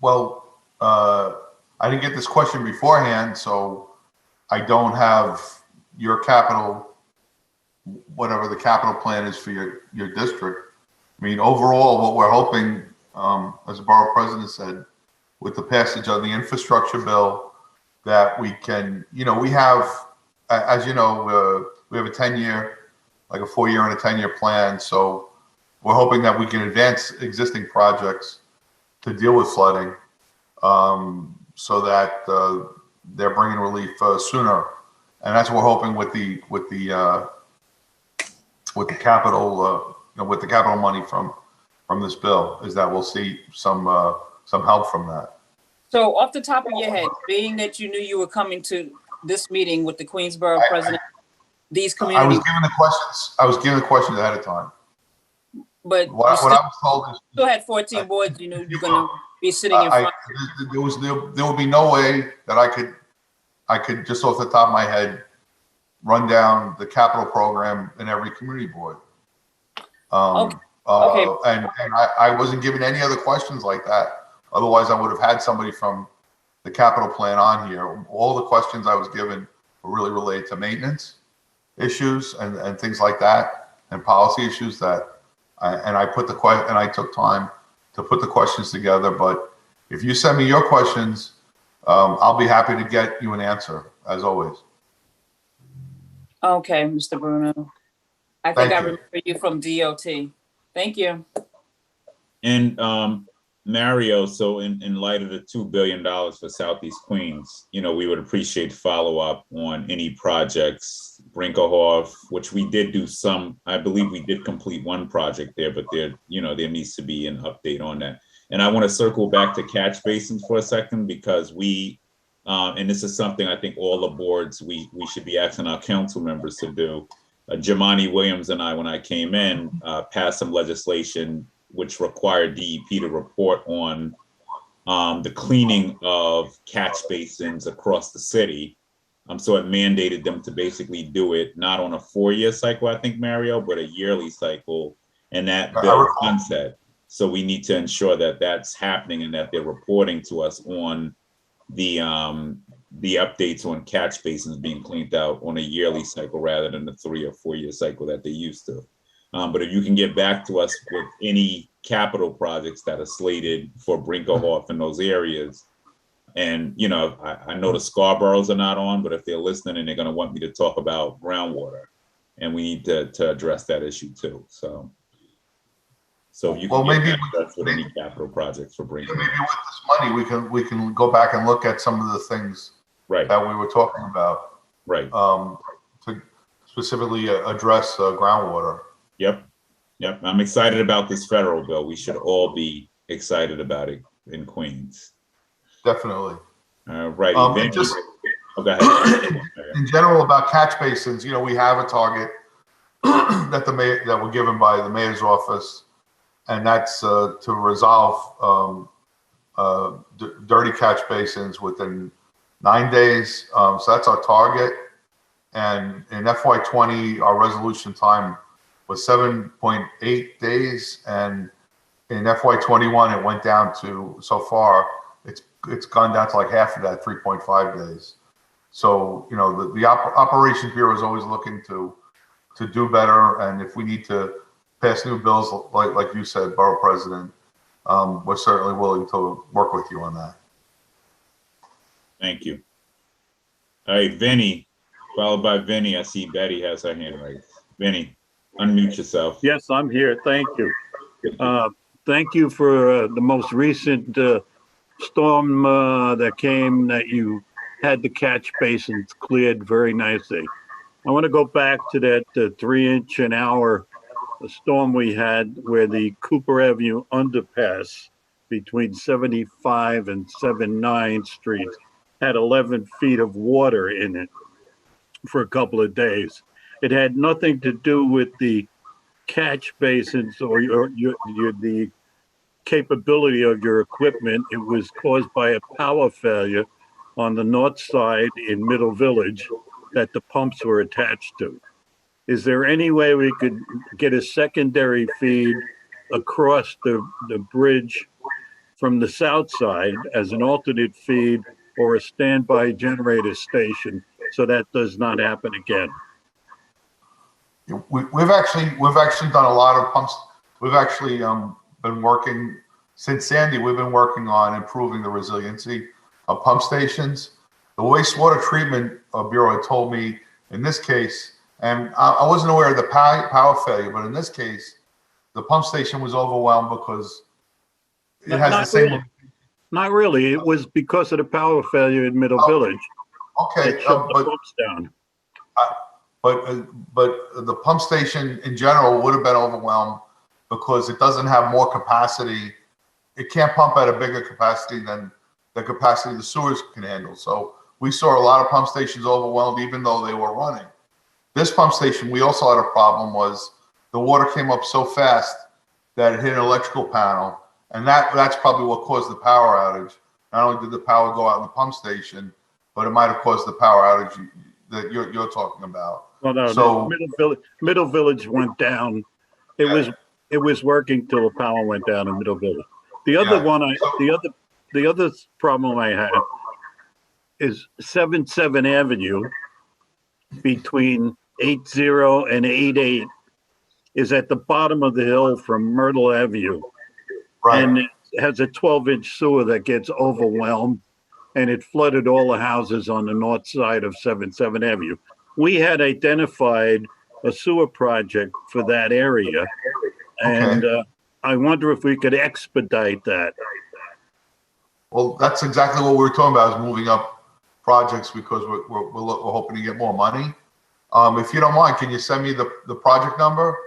Well, I didn't get this question beforehand, so I don't have your capital, whatever the capital plan is for your district. I mean, overall, what we're hoping, as the borough president said, with the passage of the infrastructure bill, that we can, we have, as you know, we have a 10-year, like a 4-year and a 10-year plan. So we're hoping that we can advance existing projects to deal with flooding, so that they're bringing relief sooner. And that's what we're hoping with the capital, with the capital money from this bill, is that we'll see some help from that. So off the top of your head, being that you knew you were coming to this meeting with the Queensborough president, these community. I was given the questions ahead of time. But what I was told is, still had 14 boards, you knew you're gonna be sitting in front. There would be no way that I could just off the top of my head run down the capital program in every community board. Okay. And I wasn't given any other questions like that. Otherwise, I would have had somebody from the capital plan on here. All the questions I was given were really related to maintenance issues and things like that, and policy issues I took time to put the questions together. But if you send me your questions, I'll be happy to get you an answer, as always. Okay, Mr. Bruno. I think I remember you from DOT. Thank you. And Mario, so in light of the $2 billion for Southeast Queens, we would appreciate follow-up on any projects, Brinkerhoff, which we did do some. I believe we did complete one project there, but there needs to be an update on that. And I want to circle back to catch basins for a second, because we, and this is something I think all the boards, we should be asking our council members to do. Jamani Williams and I, when I came in, passed some legislation which required DEP to report on the cleaning of catch basins across the city. So it mandated them to basically do it not on a 4-year cycle, I think, Mario, but a yearly cycle. And that bill sunset. So we need to ensure that that's happening and that they're reporting to us on the updates on catch basins being cleaned out on a yearly cycle rather than the 3 or 4 year cycle that they used to. But if you can get back to us with any capital projects that are slated for Brinkerhoff in those areas. And, I know the Scarboroughs are not on, but if they're listening and they're going to want me to talk about groundwater, and we need to address that issue too. So if you can get back with any capital projects for Brinkerhoff. Maybe with this money, we can go back and look at some of the things that we were talking about. Right. To specifically address groundwater. Yep. I'm excited about this federal bill. We should all be excited about it in Queens. Definitely. Right. Just in general about catch basins, we have a target that were given by the mayor's office, and that's to resolve dirty catch basins within 9 days. So that's our target. And in FY20, our resolution time was 7.8 days, and in FY21 it went down to, so far it's gone down to like half of that, 3.5 days. So the operations bureau is always looking to do better, and if we need to pass new bills, like you said, Borough President, we're certainly willing to work with you on that. Thank you. All right, Vinny, followed by Vinny. I see Betty has her hand raised. Vinny, unmute yourself. Yes, I'm here. Thank you. Thank you for the most recent storm that came, that you had the catch basins cleared very nicely. I want to go back to that 3-inch an hour storm we had where the Cooper Avenue underpass between 75 and 79 Street had 11 feet of water in it for a couple of days. It had nothing to do with the catch basins or the capability of your equipment. It was caused by a power failure on the north side in Middle Village that the pumps were attached to. Is there any way we could get a secondary feed across the bridge from the south side as an alternate feed or a standby generator station so that does not happen again? We've actually done a lot of pumps. We've actually been working since Sandy. We've been working on improving the resiliency of pump stations. The wastewater treatment bureau had told me in this case, and I wasn't aware of the power failure, but in this case, the pump station was overwhelmed because it has the same. Really. Not really. It was because of the power failure in Middle Village. Okay, That shut the pumps down. But the pump station in general would have been overwhelmed because it doesn't have more capacity. It can't pump at a bigger capacity than the capacity the sewers can handle. So we saw a lot of pump stations overwhelmed even though they were running. This pump station, we also had a problem was the water came up so fast that it hit an electrical panel. And that's probably what caused the power outage. Not only did the power go out in the pump station, but it might have caused the power outage that you're talking about. Well, no, So Middle Village went down. It was working till the power went down in Middle Village. The other the other problem I have is 77 Avenue between 80 and 88 is at the bottom of the hill from Myrtle Avenue. right. And it has a 12-inch sewer that gets overwhelmed, and it flooded all the houses on the north side of 77 Avenue. We had identified a sewer project for that area, and I wonder if we could expedite that. Well, that's exactly what we were talking about, is moving up projects because we're hoping to get more money. If you don't mind, can you send me the project number?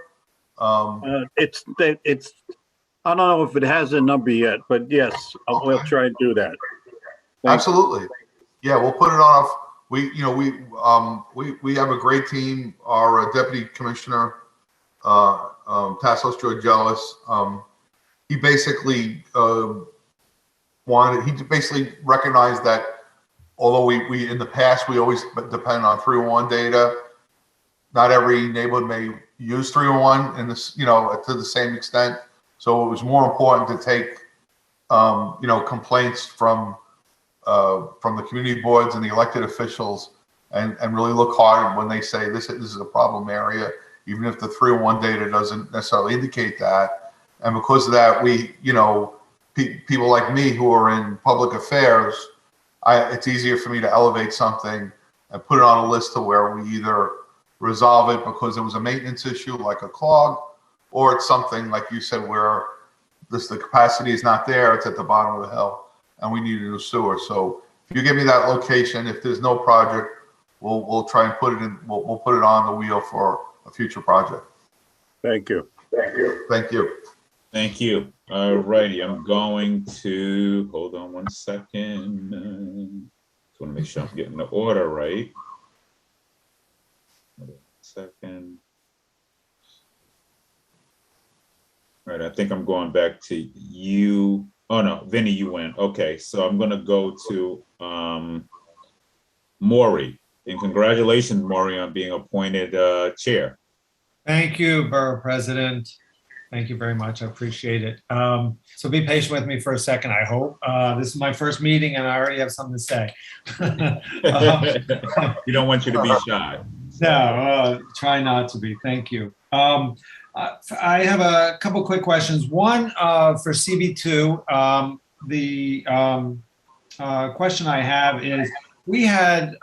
It's I don't know if it has a number yet, but yes, we'll try and do that. Absolutely. Yeah, we'll put it on. We have a great team. Our deputy commissioner, Tassos Georgelis, he basically he basically recognized that although we in the past we always depend on 311 data, not every neighborhood may use 311 in this, to the same extent. So it was more important to take complaints from the community boards and the elected officials and really look hard when they say this is a problem area, even if the 301 data doesn't necessarily indicate that. And because of that, we, people like me who are in public affairs, it's easier for me to elevate something and put it on a list to where we either resolve it because it was a maintenance issue like a clog, or it's something like you said where the capacity is not there, it's at the bottom of the hill, and we need a new sewer. So if you give me that location, if there's no project, we'll try and put it in. We'll put it on the wheel for a future project. Thank you. Thank you. Thank you. Thank you. All righty, I'm going to, hold on one second. Just want to make sure I'm getting the order right. Hold on a second. All right, I think I'm going back to you. Oh no, Vinny, you went. Okay, so I'm gonna go to Maury. And congratulations, Maury, on being appointed chair. Thank you, Borough President. Thank you very much. I appreciate it. So be patient with me for a second, I hope. This is my first meeting and I already have something to say. We don't want you to be shy. No, try not to be. Thank you. I have a couple quick questions. One for CB2. The question I have is, we had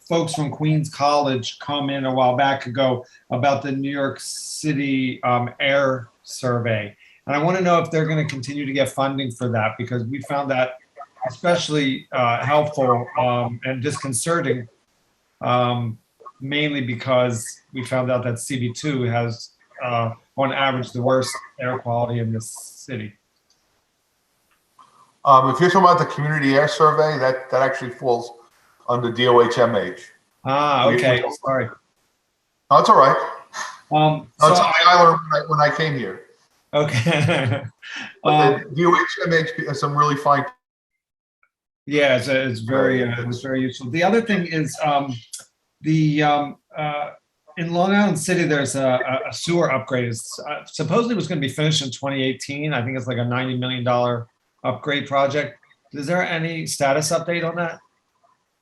folks from Queens College come in a while back ago about the New York City air survey. And I want to know if they're going to continue to get funding for that, because we found that especially helpful and disconcerting, mainly because we found out that CB2 has, on average, the worst air quality in this city. If you're talking about the community air survey, that actually falls under DOHMH. Ah, okay. Sorry. No, it's all right. So it's I learned when I came here. Okay. But the DOHMH has some really fine. Yeah, it's very useful. The other thing is in Long Island City, there's a sewer upgrade. It's, supposedly was going to be finished in 2018. I think it's like a $90 million upgrade project. Is there any status update on that?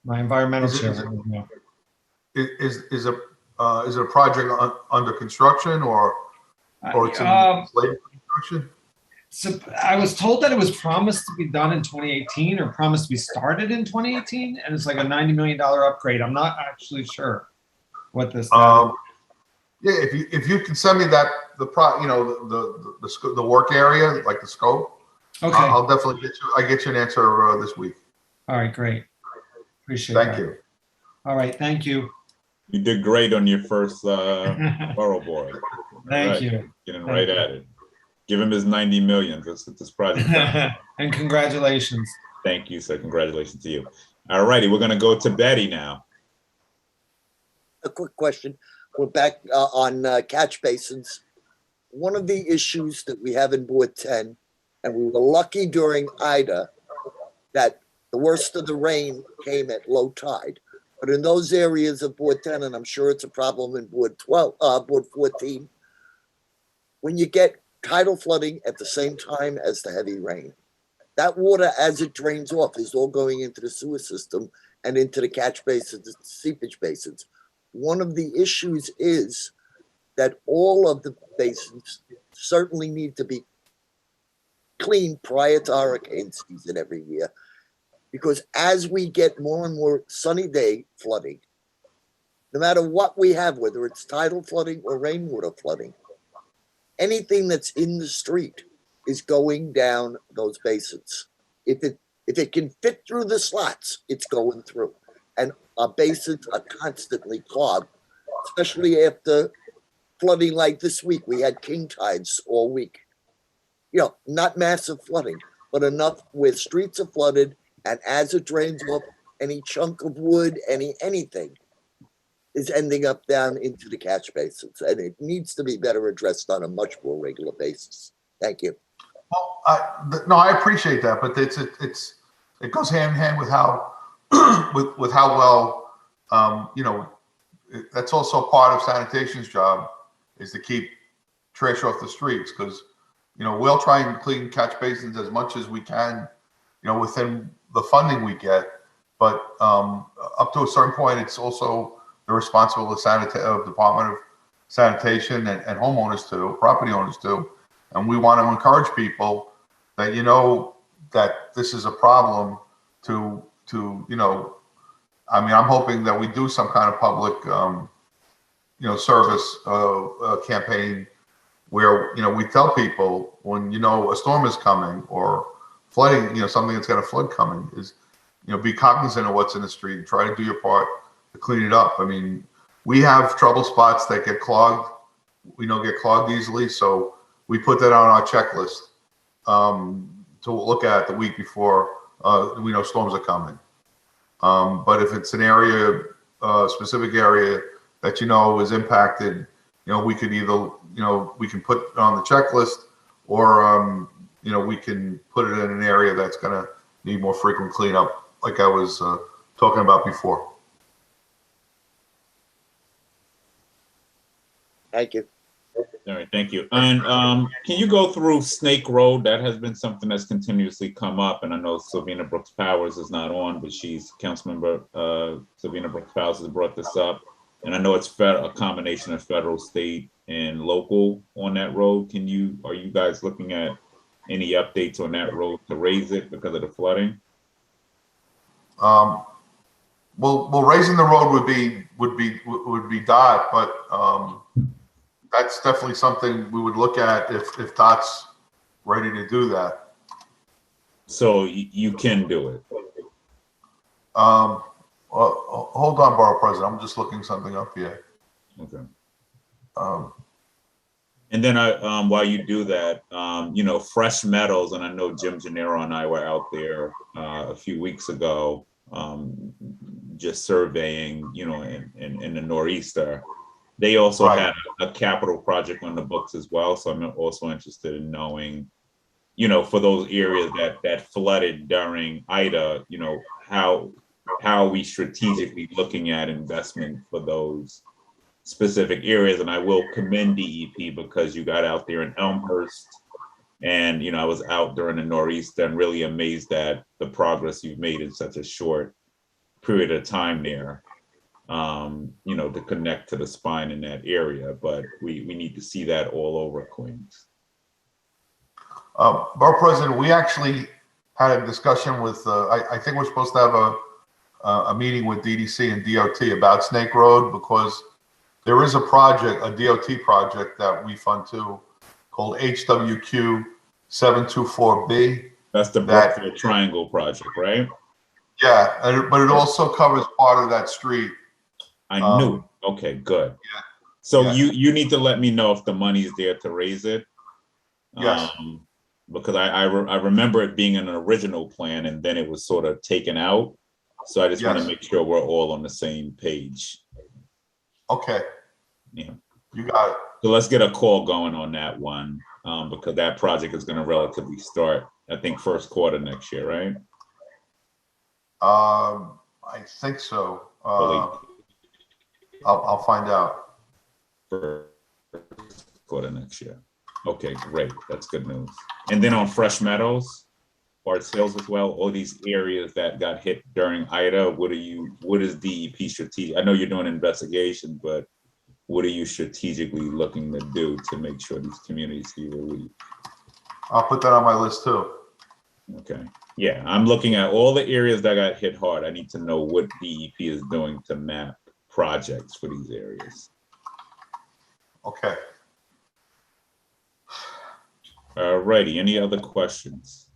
My environmental chair. Is it a project under construction or it's in late construction? So I was told that it was promised to be done in 2018 or promised to be started in 2018, and it's like a $90 million upgrade. I'm not actually sure what this. Yeah, if you can send me that the work area, like the scope. Okay. I'll definitely get you an answer this week. All right, great. Appreciate that. Thank you. All right, thank you. You did great on your first borough board. Thank you. Getting right at it. Give him his 90 million. Let's get this project done. And congratulations. Thank you, sir. Congratulations to you. All righty, we're going to go to Betty now. A quick question. We're back on catch basins. One of the issues that we have in Board 10, and we were lucky during Ida that the worst of the rain came at low tide. But in those areas of Board 10, and I'm sure it's a problem in Board 14, when you get tidal flooding at the same time as the heavy rain, that water, as it drains off, is all going into the sewer system and into the catch basins, the seepage basins. One of the issues is that all of the basins certainly need to be cleaned prior to hurricane season every year, because as we get more and more sunny day flooding, no matter what we have, whether it's tidal flooding or rainwater flooding, anything that's in the street is going down those basins. If it can fit through the slots, it's going through. And our basins are constantly clogged, especially after flooding like this week. We had king tides all week. You know, not massive flooding, but enough where streets are flooded, and as it drains off, any chunk of wood, anything is ending up down into the catch basins, and it needs to be better addressed on a much more regular basis. Thank you. Well, no, I appreciate that, but it goes hand in hand with how with how well that's also part of sanitation's job, is to keep trash off the streets, because we'll try and clean catch basins as much as we can, within the funding we get, but up to a certain point, it's also the responsibility of Department of Sanitation and homeowners too, property owners too. And we want to encourage people that, that this is a problem to I'm hoping that we do some kind of public, service campaign where, we tell people when, a storm is coming or flooding, something that's got a flood coming, is, be cognizant of what's in the street and try to do your part to clean it up. I mean, we have trouble spots that get clogged, get clogged easily. So we put that on our checklist to look at the week before we know storms are coming. But if it's an area, specific area that is impacted, we could either, we can put it on the checklist, or we can put it in an area that's going to need more frequent cleanup, like I was talking about before. Thank you. All right, thank you. And can you go through Snake Road? That has been something that's continuously come up, and I know Sylvina Brooks Powers is not on, but she's Councilmember Sylvina Brooks Powers has brought this up, and I know it's a combination of federal, state, and local on that road. Are you guys looking at any updates on that road to raise it because of the flooding? Well, raising the road would be DOT, but that's definitely something we would look at if DOT's ready to do that. So you can do it. Hold on, Borough President. I'm just looking something up here. Okay. And then while you do that, Fresh Meadows, and I know Jim Gennaro and I were out there a few weeks ago, just surveying, in the Nor'easter. They also had a capital project on the books as well. So I'm also interested in knowing, for those areas that flooded during Ida, how are we strategically looking at investment for those specific areas? And I will commend DEP because you got out there in Elmhurst, And, I was out during the nor'easter and really amazed at the progress you've made in such a short period of time there, to connect to the spine in that area. But we need to see that all over Queens. Borough President, we actually had a discussion with, I think we're supposed to have a meeting with DDC and DOT about Snake Road, because there is a project, a DOT project that we fund too, called HWQ 724B. That's the Brookfield Triangle project, right? Yeah, but it also covers part of that street. I knew. Okay, good. Yeah. So you need to let me know if the money is there to raise it. Yes. Because I remember it being an original plan and then it was sort of taken out. So I just want to make sure we're all on the same page. Okay. Yeah. You got it. So let's get a call going on that one, because that project is going to relatively start, I think, first quarter next year, right? I think so. I'll find out. First quarter next year. Okay, great. That's good news. And then on Fresh Meadows, Bart Sales as well, all these areas that got hit during Ida, what is DEP strategic? I know you're doing investigations, but what are you strategically looking to do to make sure these communities see relief? I'll put that on my list too. Okay. Yeah, I'm looking at all the areas that got hit hard. I need to know what DEP is doing to map projects for these areas. Okay. All righty. Any other questions?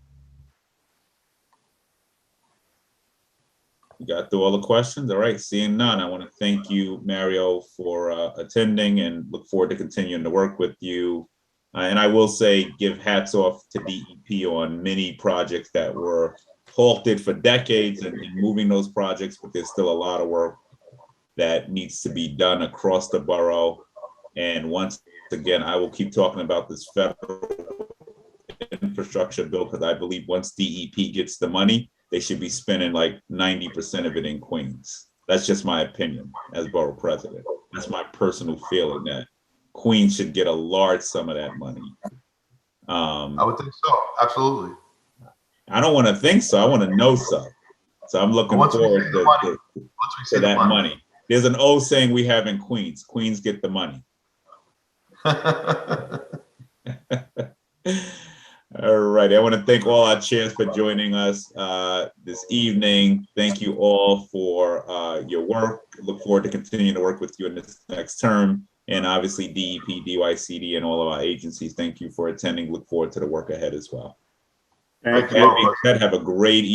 We got through all the questions. All right. Seeing none, I want to thank you, Mario, for attending and look forward to continuing to work with you. And I will say, give hats off to DEP on many projects that were halted for decades and moving those projects, but there's still a lot of work that needs to be done across the borough. And once again, I will keep talking about this federal infrastructure bill, because I believe once DEP gets the money, they should be spending like 90% of it in Queens. That's just my opinion as borough president. That's my personal feeling, that Queens should get a large sum of that money. I would think so. Absolutely. I don't want to think so. I want to know so. So I'm looking forward to that money. There's an old saying we have in Queens: Queens get the money. All right. I want to thank all our chairs for joining us this evening. Thank you all for your work. Look forward to continuing to work with you in this next term. And obviously DEP, DYCD, and all of our agencies, thank you for attending. Look forward to the work ahead as well. Thank you. Have a great evening.